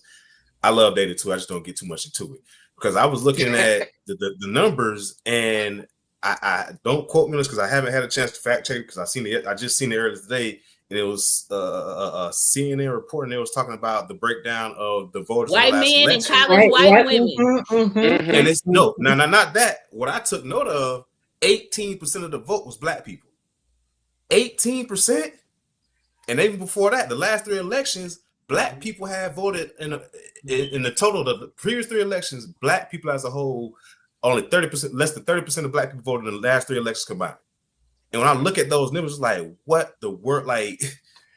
I love data too. I just don't get too much into it, because I was looking at the numbers, and I don't quote me on this because I haven't had a chance to fact check, because I just seen it earlier today. And it was a CNN report, and they was talking about the breakdown of the voters. White men election. and college white women. And it's no, not that. What I took note of, 18% of the vote was black people. 18%. And even before that, the last 3 elections, black people have voted in the total of the previous 3 elections. Black people as a whole, only 30%, less than 30% of black people voted in the last 3 elections combined. And when I look at those numbers, like, what the word, like,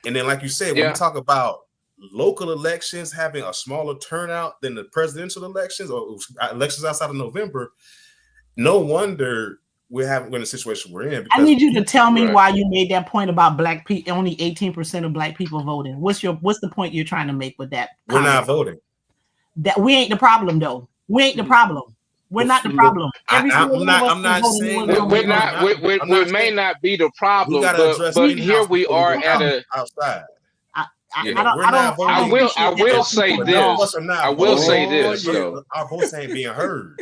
and then like you said, when we talk about local elections having a smaller turnout than the presidential elections or elections outside of November, no wonder we're in the situation we're in. I need you to tell me why you made that point about black people. Only 18% of black people voting. What's the point you're trying to make with that? We're not voting. That we ain't the problem, though. We ain't the problem. We're not the problem. I'm not saying we may not be the problem, but here we are at a outside. I will say this. Though. Our voice ain't being heard.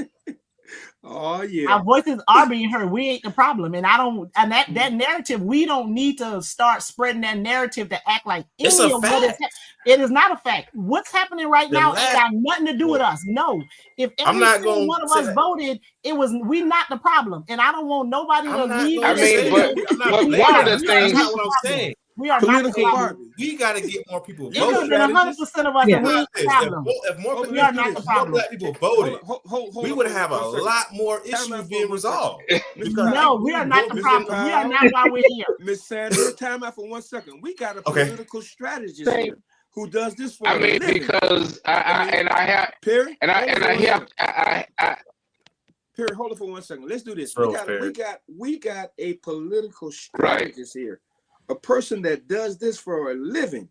Oh yeah, our voices are being heard. We ain't the problem, and that narrative. We don't need to start spreading that narrative to act like it's a fact. It is not a fact. What's happening right now ain't got nothing to do with us. No, if every single one of us voted, we not the problem, and I don't want nobody to leave. I mean, but one of the things. That's what I'm saying. We are not the problem. We got to get more people voting. 100% of us are the problem. If more black people voted, we would have a lot more issues being resolved. No, we are not the problem. We are not why we're here. Miss Sandra, time out for 1 second. We got a political strategist here who does this for a living. Because Perry, hold it for 1 second. Let's do this. We got a political strategist here. A person that does this for a living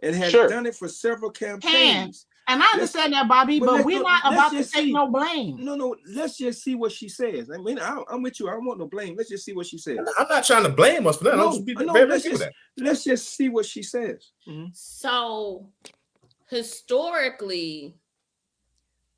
and has done it for several campaigns. And I understand that, Bobby, but we're not about to take no blame. No, let's just see what she says. I mean, I'm with you. I don't want no blame. Let's just see what she says. I'm not trying to blame us for that. Let's just see what she says. Mm-hmm. So, historically,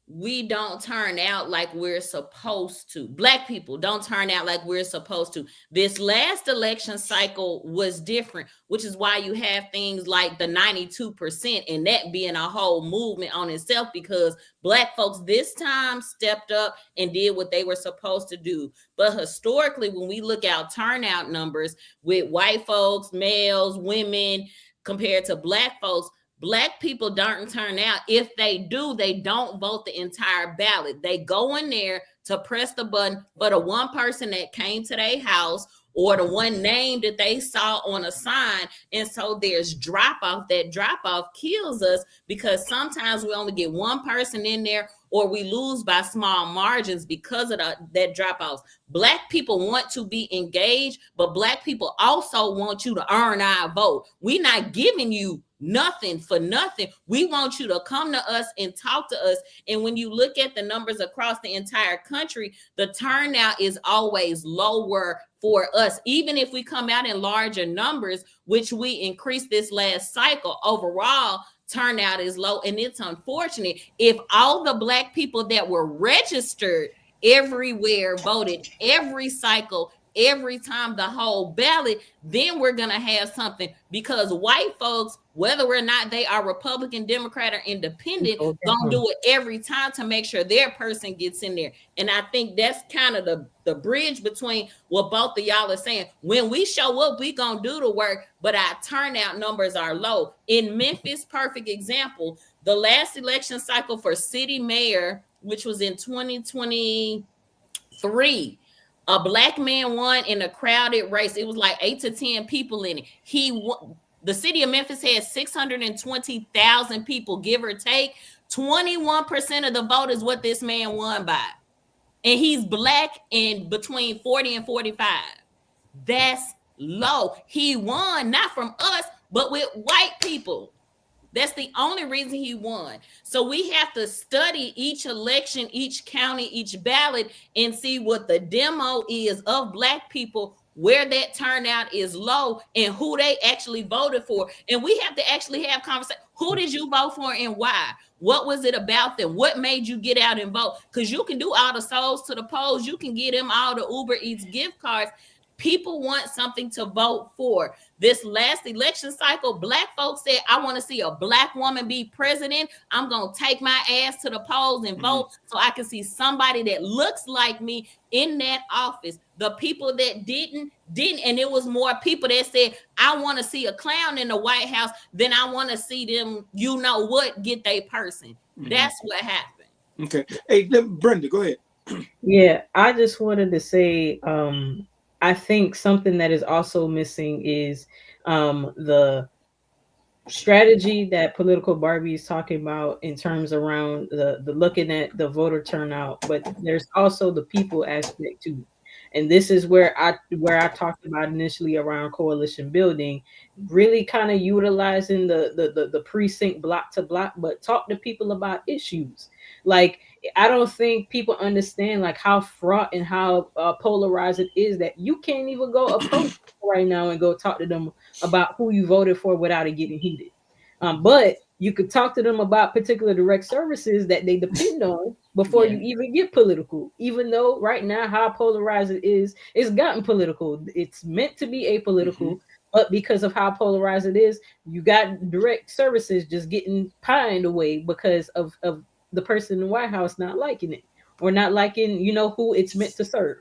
we don't turn out like we're supposed to. Black people don't turn out like we're supposed to. This last election cycle was different, which is why you have things like the 92% and that being a whole movement on itself, because Black folks this time stepped up and did what they were supposed to do. But historically, when we look at turnout numbers with white folks, males, women, compared to Black folks, Black people don't turn out. If they do, they don't vote the entire ballot. They go in there to press the button for the one person that came to their house or the one name that they saw on a sign. And so there's drop off. That drop off kills us because sometimes we only get one person in there or we lose by small margins because of that drop off. Black people want to be engaged, but Black people also want you to earn our vote. We're not giving you nothing for nothing. We want you to come to us and talk to us. And when you look at the numbers across the entire country, the turnout is always lower for us. Even if we come out in larger numbers, which we increased this last cycle, overall turnout is low. And it's unfortunate. If all the Black people that were registered everywhere voted every cycle, every time the whole ballot, then we're going to have something, because white folks, whether or not they are Republican, Democrat, or Independent, going to do it every time to make sure their person gets in there. And I think that's kind of the bridge between what both of y'all are saying. When we show up, we going to do the work, but our turnout numbers are low. In Memphis, perfect example, the last election cycle for city mayor, which was in 2023, a black man won in a crowded race. It was like 8 to 10 people in it. He won. The city of Memphis had 620,000 people, give or take. 21% of the vote is what this man won by. And he's black and between 40 and 45. That's low. He won not from us, but with white people. That's the only reason he won. So we have to study each election, each county, each ballot, and see what the demo is of black people, where that turnout is low, and who they actually voted for. And we have to actually have conversation. Who did you vote for and why? What was it about them? What made you get out and vote? Because you can do all the souls to the polls. You can get them all the Uber Eats gift cards. People want something to vote for. This last election cycle, black folks said, I want to see a black woman be president. I'm going to take my ass to the polls and vote so I can see somebody that looks like me in that office. The people that didn't. And it was more people that said, I want to see a clown in the White House than I want to see them, you know what, get their person. That's what happened. Okay. Hey, Brenda, go ahead. Yeah, I just wanted to say, I think something that is also missing is the strategy that Political Barbie is talking about in terms around the looking at the voter turnout, but there's also the people aspect too. And this is where I talked about initially around coalition building, really kind of utilizing the precinct block to block, but talk to people about issues. Like, I don't think people understand like how fraught and how polarized it is that you can't even go approach right now and go talk to them about who you voted for without it getting heated. But you could talk to them about particular direct services that they depend on before you even get political. Even though right now how polarized it is, it's gotten political. It's meant to be apolitical, but because of how polarized it is, you got direct services just getting pined away because of the person in the White House not liking it or not liking, you know, who it's meant to serve.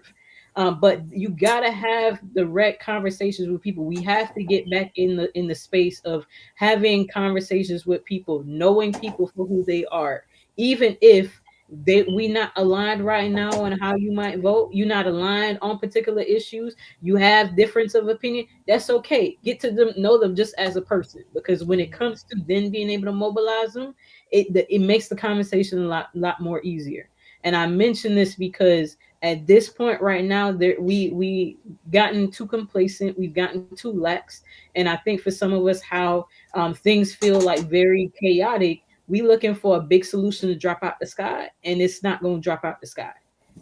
But you gotta have direct conversations with people. We have to get back in the space of having conversations with people, knowing people for who they are, even if we not aligned right now on how you might vote. You're not aligned on particular issues. You have difference of opinion. That's okay. Get to them, know them just as a person, because when it comes to then being able to mobilize them, it makes the conversation a lot more easier. And I mention this because at this point right now, we gotten too complacent, we've gotten too lax, and I think for some of us, how things feel like very chaotic, we looking for a big solution to drop out the sky, and it's not going to drop out the sky.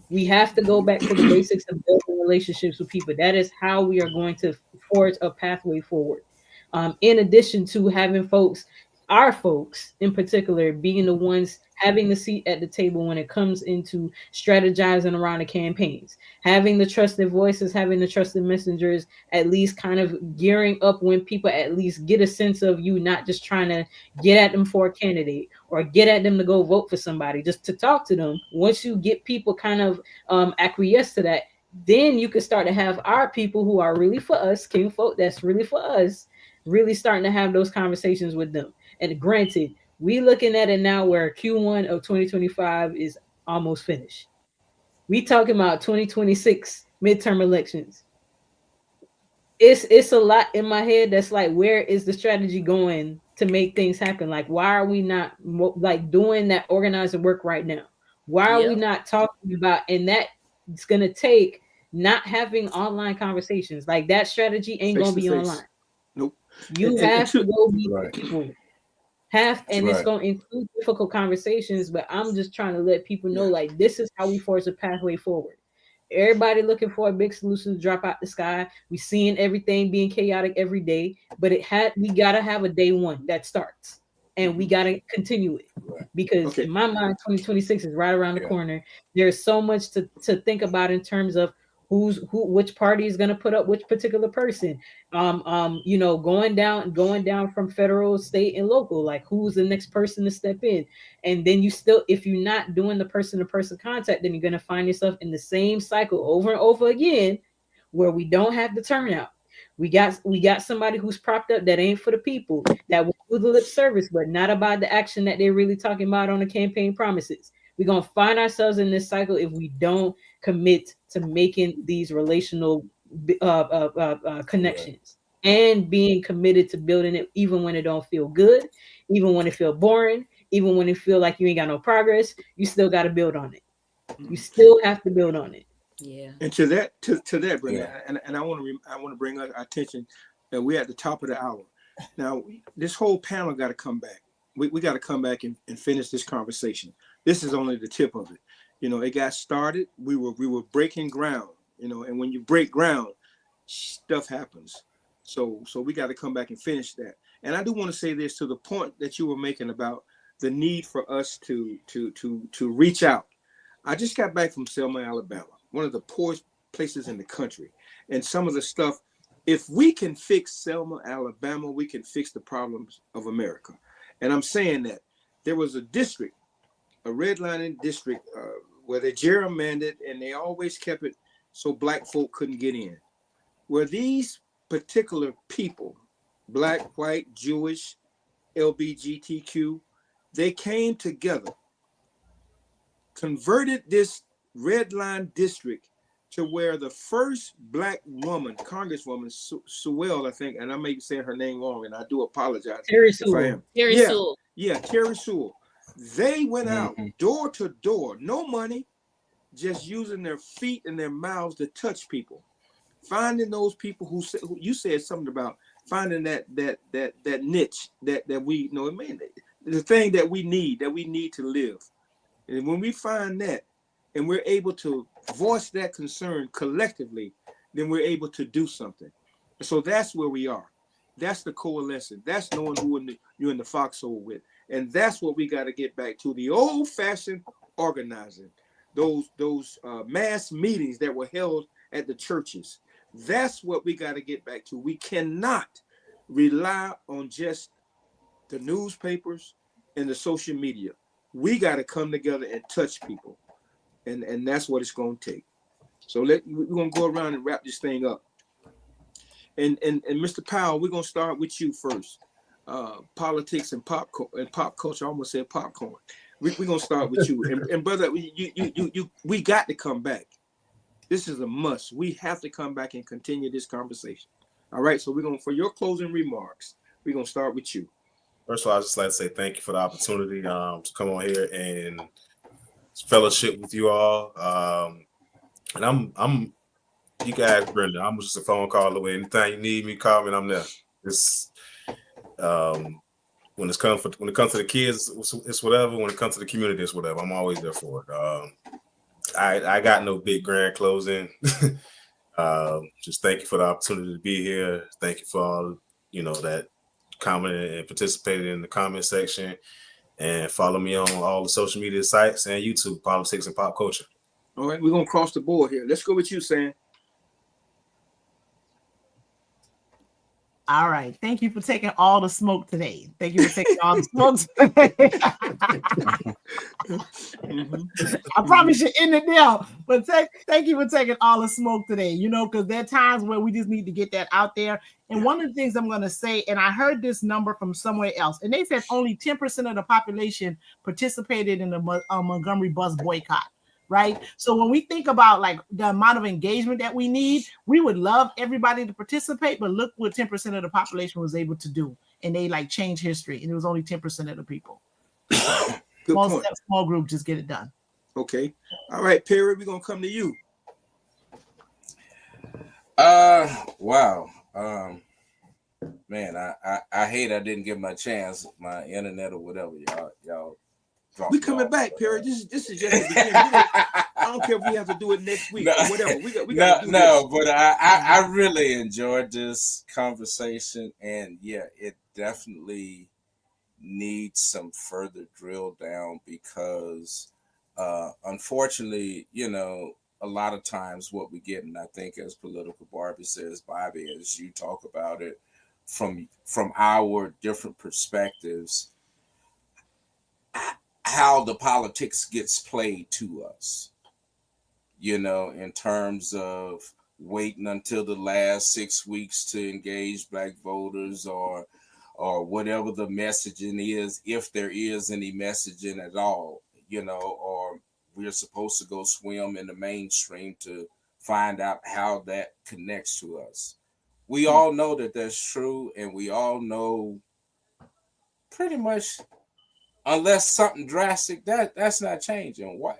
We have to go back to the basics of building relationships with people. That is how we are going to forge a pathway forward. In addition to having our folks in particular, being the ones having the seat at the table when it comes into strategizing around the campaigns, having the trusted voices, having the trusted messengers, at least kind of gearing up when people at least get a sense of you, not just trying to get at them for a candidate or get at them to go vote for somebody, just to talk to them. Once you get people kind of acquiesce to that, then you can start to have our people who are really for us, king folk that's really for us, really starting to have those conversations with them. And granted, we looking at it now where Q1 of 2025 is almost finished. We talking about 2026 midterm elections. It's a lot in my head that's like, where is the strategy going to make things happen? Like, why are we not like doing that organizing work right now? Why are we not talking about, and that it's going to take not having online conversations. Like, that strategy ain't going to be online. Nope. You have to go meet people. It's going to include difficult conversations, but I'm just trying to let people know, like, this is how we force a pathway forward. Everybody looking for a big solution to drop out the sky. We seeing everything being chaotic every day, but we got to have a day one that starts, and we got to continue it, because in my mind, 2026 is right around the corner. There's so much to think about in terms of which party is going to put up which particular person. Going down from federal, state, and local, like who's the next person to step in. And then if you're not doing the person to person contact, then you're going to find yourself in the same cycle over and over again, where we don't have the turnout. We got somebody who's propped up that ain't for the people, that will do the lip service, but not about the action that they're really talking about on the campaign promises. We're going to find ourselves in this cycle if we don't commit to making these relational connections and being committed to building it, even when it don't feel good, even when it feel boring, even when it feel like you ain't got no progress. You still got to build on it. You still have to build on it. Yeah. And to that, Brenda, and I want to bring our attention that we're at the top of the hour. Now, this whole panel got to come back. We got to come back and finish this conversation. This is only the tip of it. It got started. We were breaking ground. And when you break ground, stuff happens. So we got to come back and finish that. And I do want to say this to the point that you were making about the need for us to reach out. I just got back from Selma, Alabama, one of the poorest places in the country. And some of the stuff, if we can fix Selma, Alabama, we can fix the problems of America. And I'm saying that there was a district, a redlining district, where they gerrymandered, and they always kept it so black folk couldn't get in. Where these particular people, black, white, Jewish, LGBTQ, they came together, converted this red line district to where the first black woman, Congresswoman Sewell, I think, and I may be saying her name wrong, and I do apologize if I am. Terry Sewell. Yeah, Terry Sewell. They went out door to door, no money, just using their feet and their mouths to touch people, finding those people who you said something about finding that niche that we the thing that we need to live. And when we find that and we're able to voice that concern collectively, then we're able to do something. So that's where we are. That's the coalescing. That's knowing who you're in the foxhole with. And that's what we got to get back to, the old-fashioned organizing, those mass meetings that were held at the churches. That's what we got to get back to. We cannot rely on just the newspapers and the social media. We got to come together and touch people. And that's what it's going to take. So we're going to go around and wrap this thing up. And Mr. Powell, we're going to start with you first. Politics and pop culture. I almost said popcorn. We're going to start with you. And brother, we got to come back. This is a must. We have to come back and continue this conversation. All right. So for your closing remarks, we're going to start with you. First of all, I'd just like to say thank you for the opportunity to come on here and fellowship with you all. And I'm you guys, Brenda. I'm just a phone call away. Anytime you need me, call me and I'm there. It's when it comes to the kids, it's whatever. When it comes to the community, it's whatever. I'm always there for it. I got no big grand closing. Just thank you for the opportunity to be here. Thank you for all that commented and participated in the comment section, and follow me on all the social media sites and YouTube, Politics and Pop Culture. All right, we're gonna cross the board here. Let's go with you, Sam. All right. Thank you for taking all the smoke today. Thank you for taking all the smoke today. I probably should end it now, but thank you for taking all the smoke today, because there are times where we just need to get that out there. And one of the things I'm going to say, and I heard this number from somewhere else, and they said only 10% of the population participated in the Montgomery bus boycott. Right. So when we think about like the amount of engagement that we need, we would love everybody to participate. But look what 10% of the population was able to do. And they change history. And it was only 10% of the people. Small group, just get it done. OK. All right, Perry, we're going to come to you. Wow. Man, I hate I didn't get my chance, my internet or whatever. Y'all. We coming back, Perry. This is just the beginning. I don't care if we have to do it next week or whatever. We got to do this. But I really enjoyed this conversation, and yeah, it definitely needs some further drill down because, unfortunately, a lot of times what we get, and I think as Political Barbie says, Bobby, as you talk about it from our different perspectives, how the politics gets played to us, you know, in terms of waiting until the last 6 weeks to engage Black voters, or whatever the messaging is, if there is any messaging at all, you know, or we're supposed to go swim in the mainstream to find out how that connects to us. We all know that that's true, and we all know pretty much, unless something drastic, that's not changing. What,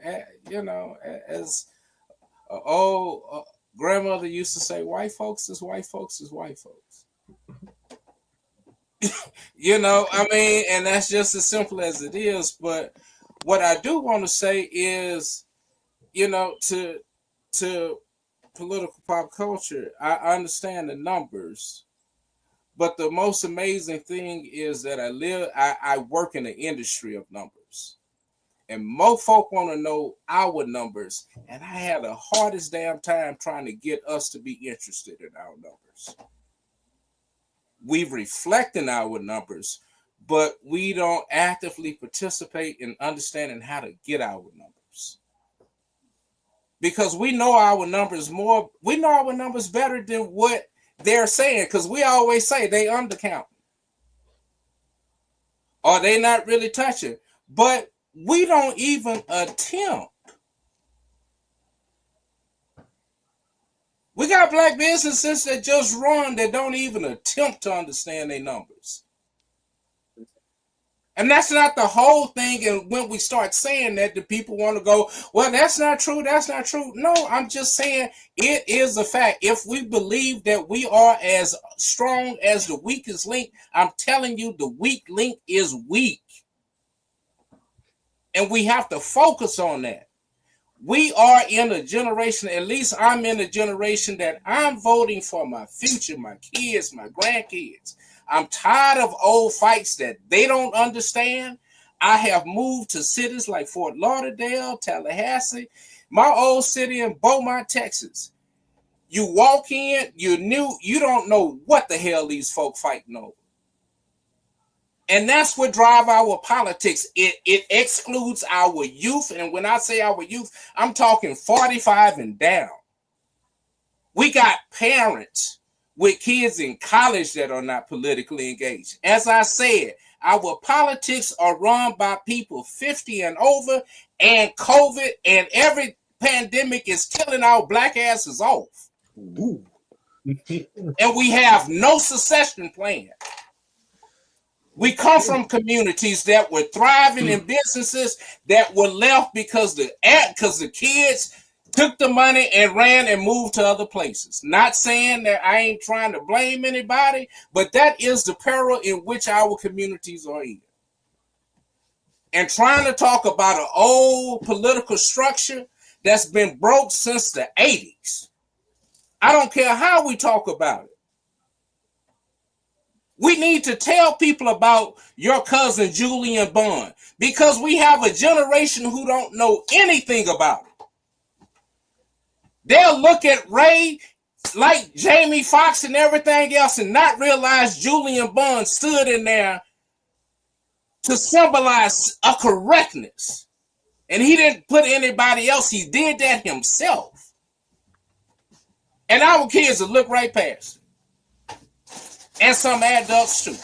you know, as grandmother used to say, white folks is white folks is white folks. You know, I mean, and that's just as simple as it is. But what I do want to say is, you know, to political pop culture, I understand the numbers, but the most amazing thing is that I work in the industry of numbers, and most folk want to know our numbers, and I had the hardest damn time trying to get us to be interested in our numbers. We reflect in our numbers, but we don't actively participate in understanding how to get our numbers. Because we know our numbers more, we know our numbers better than what they're saying, because we always say they undercount, or they not really touching, but we don't even attempt. We got Black businesses that just run, that don't even attempt to understand their numbers. And that's not the whole thing. And when we start saying that, the people want to go, well, that's not true. That's not true. No, I'm just saying it is a fact. If we believe that we are as strong as the weakest link, I'm telling you, the weak link is weak. And we have to focus on that. We are in a generation, at least I'm in a generation, that I'm voting for my future, my kids, my grandkids. I'm tired of old fights that they don't understand. I have moved to cities like Fort Lauderdale, Tallahassee, my old city in Beaumont, Texas. You walk in, you don't know what the hell these folk fighting over. And that's what drive our politics. It excludes our youth. And when I say our youth, I'm talking 45 and down. We got parents with kids in college that are not politically engaged. As I said, our politics are run by people 50 and over, and COVID and every pandemic is killing our Black asses off. And we have no succession plan. We come from communities that were thriving in businesses that were left because the kids took the money and ran and moved to other places. Not saying that I ain't trying to blame anybody, but that is the peril in which our communities are in. And trying to talk about an old political structure that's been broke since the 80s. I don't care how we talk about it. We need to tell people about your cousin Julian Bond, because we have a generation who don't know anything about it. They'll look at Ray like Jamie Foxx and everything else and not realize Julian Bond stood in there to symbolize a correctness. And he didn't put anybody else. He did that himself. And our kids will look right past it. And some adults too.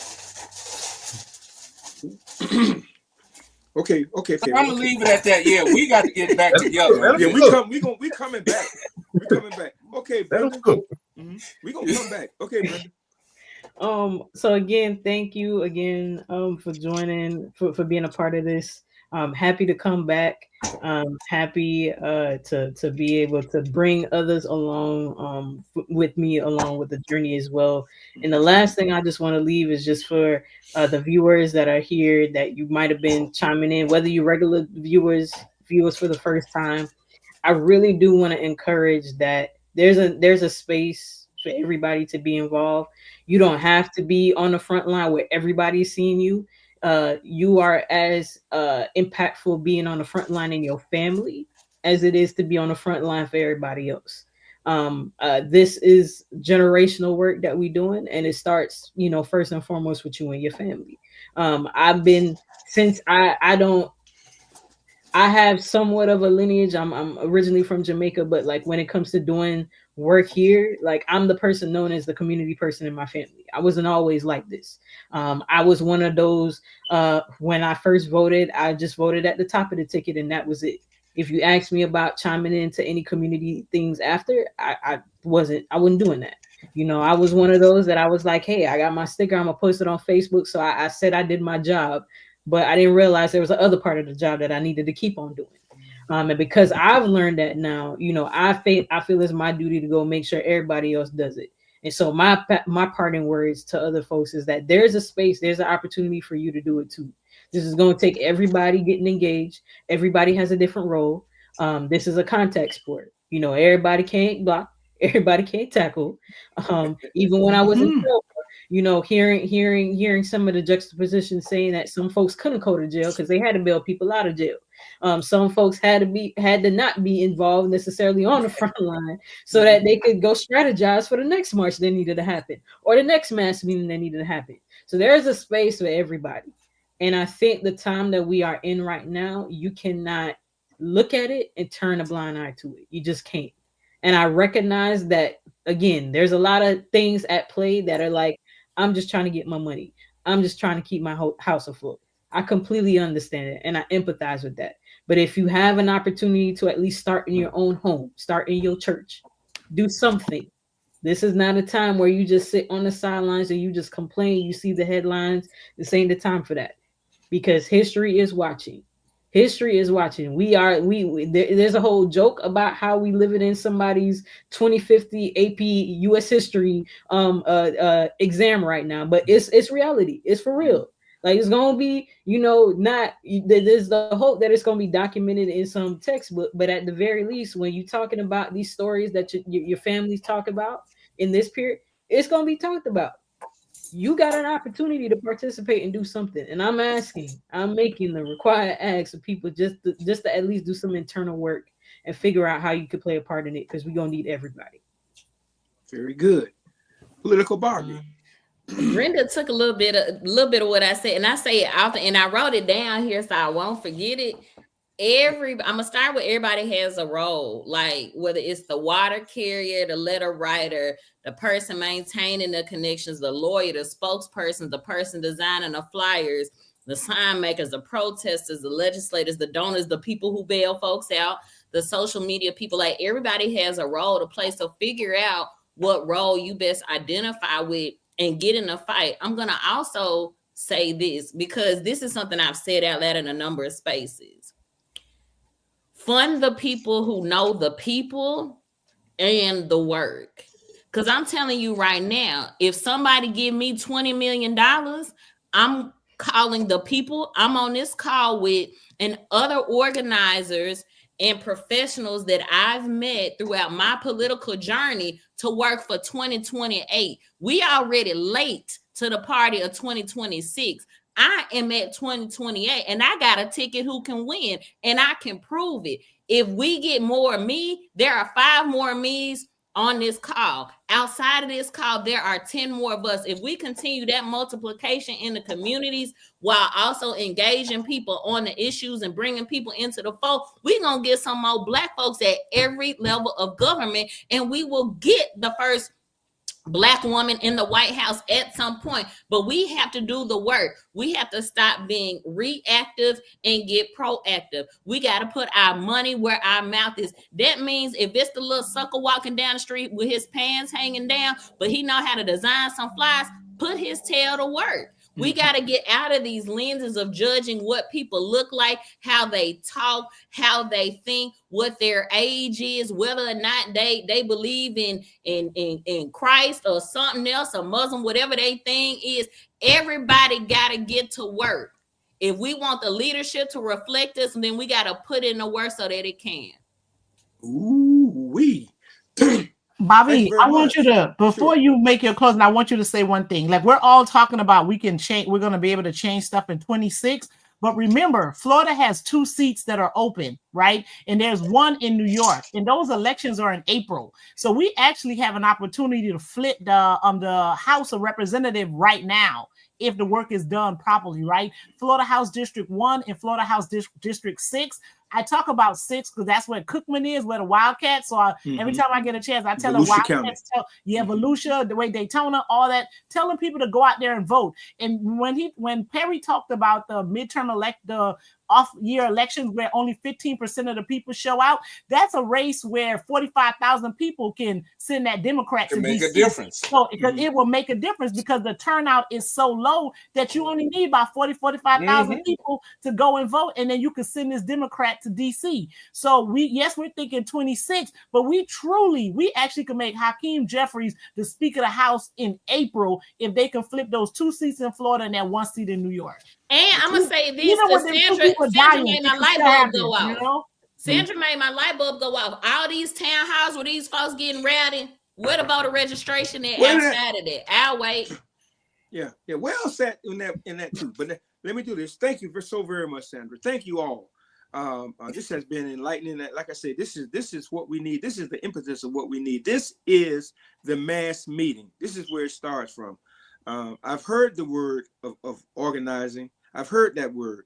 Okay. I'm gonna leave it at that. Yeah, we got to get back together. Yeah, we coming back. We're coming back. Okay, Brenda. We gonna come back. Okay, Brenda. So again, thank you again for joining, for being a part of this. Happy to come back. Happy to be able to bring others along with me, along with the journey as well. And the last thing I just want to leave is just for the viewers that are here, that you might have been chiming in, whether you're regular viewers for the first time. I really do want to encourage that there's a space for everybody to be involved. You don't have to be on the front line where everybody's seeing you. You are as impactful being on the front line in your family as it is to be on the front line for everybody else. This is generational work that we're doing, and it starts, you know, first and foremost with you and your family. I've been, since I have somewhat of a lineage. I'm originally from Jamaica, but like when it comes to doing work here, like I'm the person known as the community person in my family. I wasn't always like this. I was one of those, when I first voted, I just voted at the top of the ticket and that was it. If you asked me about chiming into any community things after, I wasn't doing that. You know, I was one of those that I was like, hey, I got my sticker, I'm gonna post it on Facebook. So I said I did my job, but I didn't realize there was another part of the job that I needed to keep on doing. And because I've learned that now, you know, I feel it's my duty to go make sure everybody else does it. And so my parting words to other folks is that there's a space, there's an opportunity for you to do it too. This is going to take everybody getting engaged. Everybody has a different role. This is a contact sport. You know, everybody can't block, everybody can't tackle. Even when I was in jail, you know, hearing some of the juxtapositions saying that some folks couldn't go to jail because they had to bail people out of jail. Some folks had to not be involved necessarily on the front line so that they could go strategize for the next march that needed to happen or the next mass meeting that needed to happen. So there's a space for everybody. And I think the time that we are in right now, you cannot look at it and turn a blind eye to it. You just can't. And I recognize that, again, there's a lot of things at play that are like, I'm just trying to get my money. I'm just trying to keep my house afloat. I completely understand it and I empathize with that. But if you have an opportunity to at least start in your own home, start in your church, do something. This is not a time where you just sit on the sidelines and you just complain. You see the headlines. This ain't the time for that, because history is watching. History is watching. There's a whole joke about how we live it in somebody's 2050 AP US history exam right now, but it's reality. It's for real. Like it's gonna be, you know, there's the hope that it's gonna be documented in some textbook, but at the very least, when you're talking about these stories that your families talk about in this period, it's gonna be talked about. You got an opportunity to participate and do something. And I'm making the required acts of people just to at least do some internal work and figure out how you could play a part in it, because we're going to need everybody. Very good. Political Barbie. Brenda took a little bit of what I said, and I say it often, and I wrote it down here so I won't forget it. I'm gonna start with everybody has a role, like whether it's the water carrier, the letter writer, the person maintaining the connections, the lawyer, the spokesperson, the person designing the flyers, the sign makers, the protesters, the legislators, the donors, the people who bail folks out, the social media people. Like everybody has a role to play. So figure out what role you best identify with and get in a fight. I'm gonna also say this, because this is something I've said out loud in a number of spaces. Fund the people who know the people and the work. Because I'm telling you right now, if somebody give me $20 million, I'm calling the people I'm on this call with and other organizers and professionals that I've met throughout my political journey to work for 2028. We already late to the party of 2026. I am at 2028 and I got a ticket who can win, and I can prove it. If we get more of me, there are 5 more me's on this call. Outside of this call, there are 10 more of us. If we continue that multiplication in the communities while also engaging people on the issues and bringing people into the fold, we're going to get some more Black folks at every level of government, and we will get the first Black woman in the White House at some point. But we have to do the work. We have to stop being reactive and get proactive. We got to put our money where our mouth is. That means if it's the little sucker walking down the street with his pants hanging down, but he know how to design some flies, put his tail to work. We got to get out of these lenses of judging what people look like, how they talk, how they think, what their age is, whether or not they believe in Christ or something else, a Muslim, whatever their thing is. Everybody got to get to work. If we want the leadership to reflect us, then we got to put in the work so that it can. Ooh-wee. Bobby, I want you to, before you make your closing, I want you to say one thing. Like, we're all talking about we can change, we're going to be able to change stuff in 26, But remember, Florida has 2 seats that are open, right? And there's one in New York, and those elections are in April. So we actually have an opportunity to flip the House of Representatives right now if the work is done properly, right? Florida House District 1 and Florida House District 6. I talk about 6 because that's where Cookman is, where the Wildcats. So every time I get a chance, I tell them Wildcats, Volusia, the way Daytona, all that, telling people to go out there and vote. And when Perry talked about the midterm the off-year elections where only 15% of the people show out, that's a race where 45,000 people can send that Democrat to make DC. a difference. So it will make a difference because the turnout is so low that you only need about 45,000 people to go and vote, and then you can send this Democrat to DC. So we're thinking 26, but we actually can make Hakeem Jeffries the Speaker of the House in April if they can flip those 2 seats in Florida and that 1 seat in New York. And I'm gonna say this: Sandra made my light bulb go off. You know? Sandra made my light bulb go off. All these town halls where these folks getting rowdy. Where the voter registration at outside of that? I'll wait. Yeah. Well said in that too. But let me do this. Thank you so very much, Sandra. Thank you all. This has been enlightening. Like I said, this is what we need. This is the impetus of what we need. This is the mass meeting. This is where it starts from. I've heard the word of organizing. I've heard that word,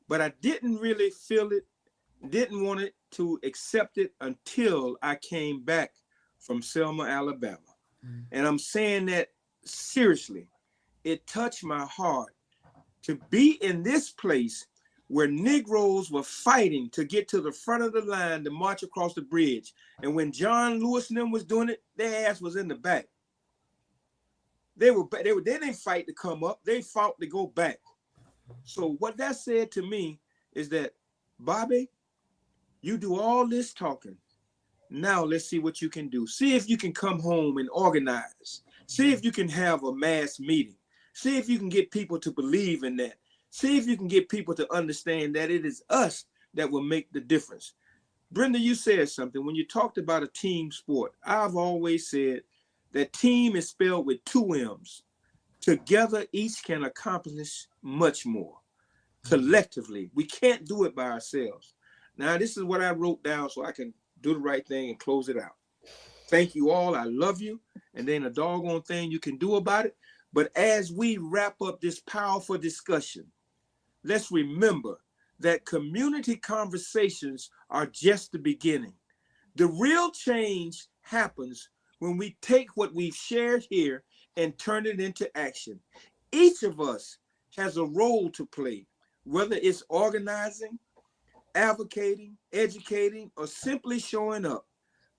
but I didn't really feel it, didn't want it to accept it until I came back from Selma, Alabama. And I'm saying that seriously. It touched my heart to be in this place where Negroes were fighting to get to the front of the line to march across the bridge. And when John Lewis and them was doing it, their ass was in the back. They didn't fight to come up. They fought to go back. So what that said to me is that, Bobby, you do all this talking. Now let's see what you can do. See if you can come home and organize. See if you can have a mass meeting. See if you can get people to believe in that. See if you can get people to understand that it is us that will make the difference. Brenda, you said something when you talked about a team sport. I've always said that team is spelled with 2 M's. Together, each can accomplish much more. Collectively, we can't do it by ourselves. Now, this is what I wrote down so I can do the right thing and close it out. Thank you all. I love you. And then a doggone thing you can do about it. But as we wrap up this powerful discussion, let's remember that community conversations are just the beginning. The real change happens when we take what we've shared here and turn it into action. Each of us has a role to play, whether it's organizing, advocating, educating, or simply showing up.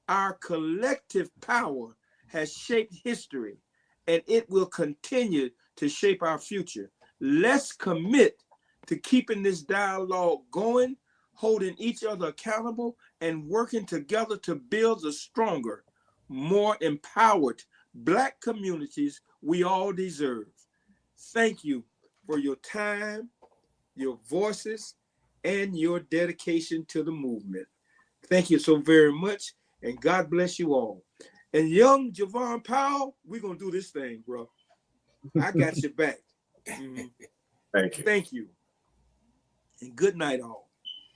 Our collective power has shaped history, and it will continue to shape our future. Let's commit to keeping this dialogue going, holding each other accountable, and working together to build a stronger, more empowered Black communities we all deserve. Thank you for your time, your voices, and your dedication to the movement. Thank you so very much, and God bless you all. And young Javon Powell, we're going to do this thing, bro. I got your back. Thank you. Thank you. And good night, all.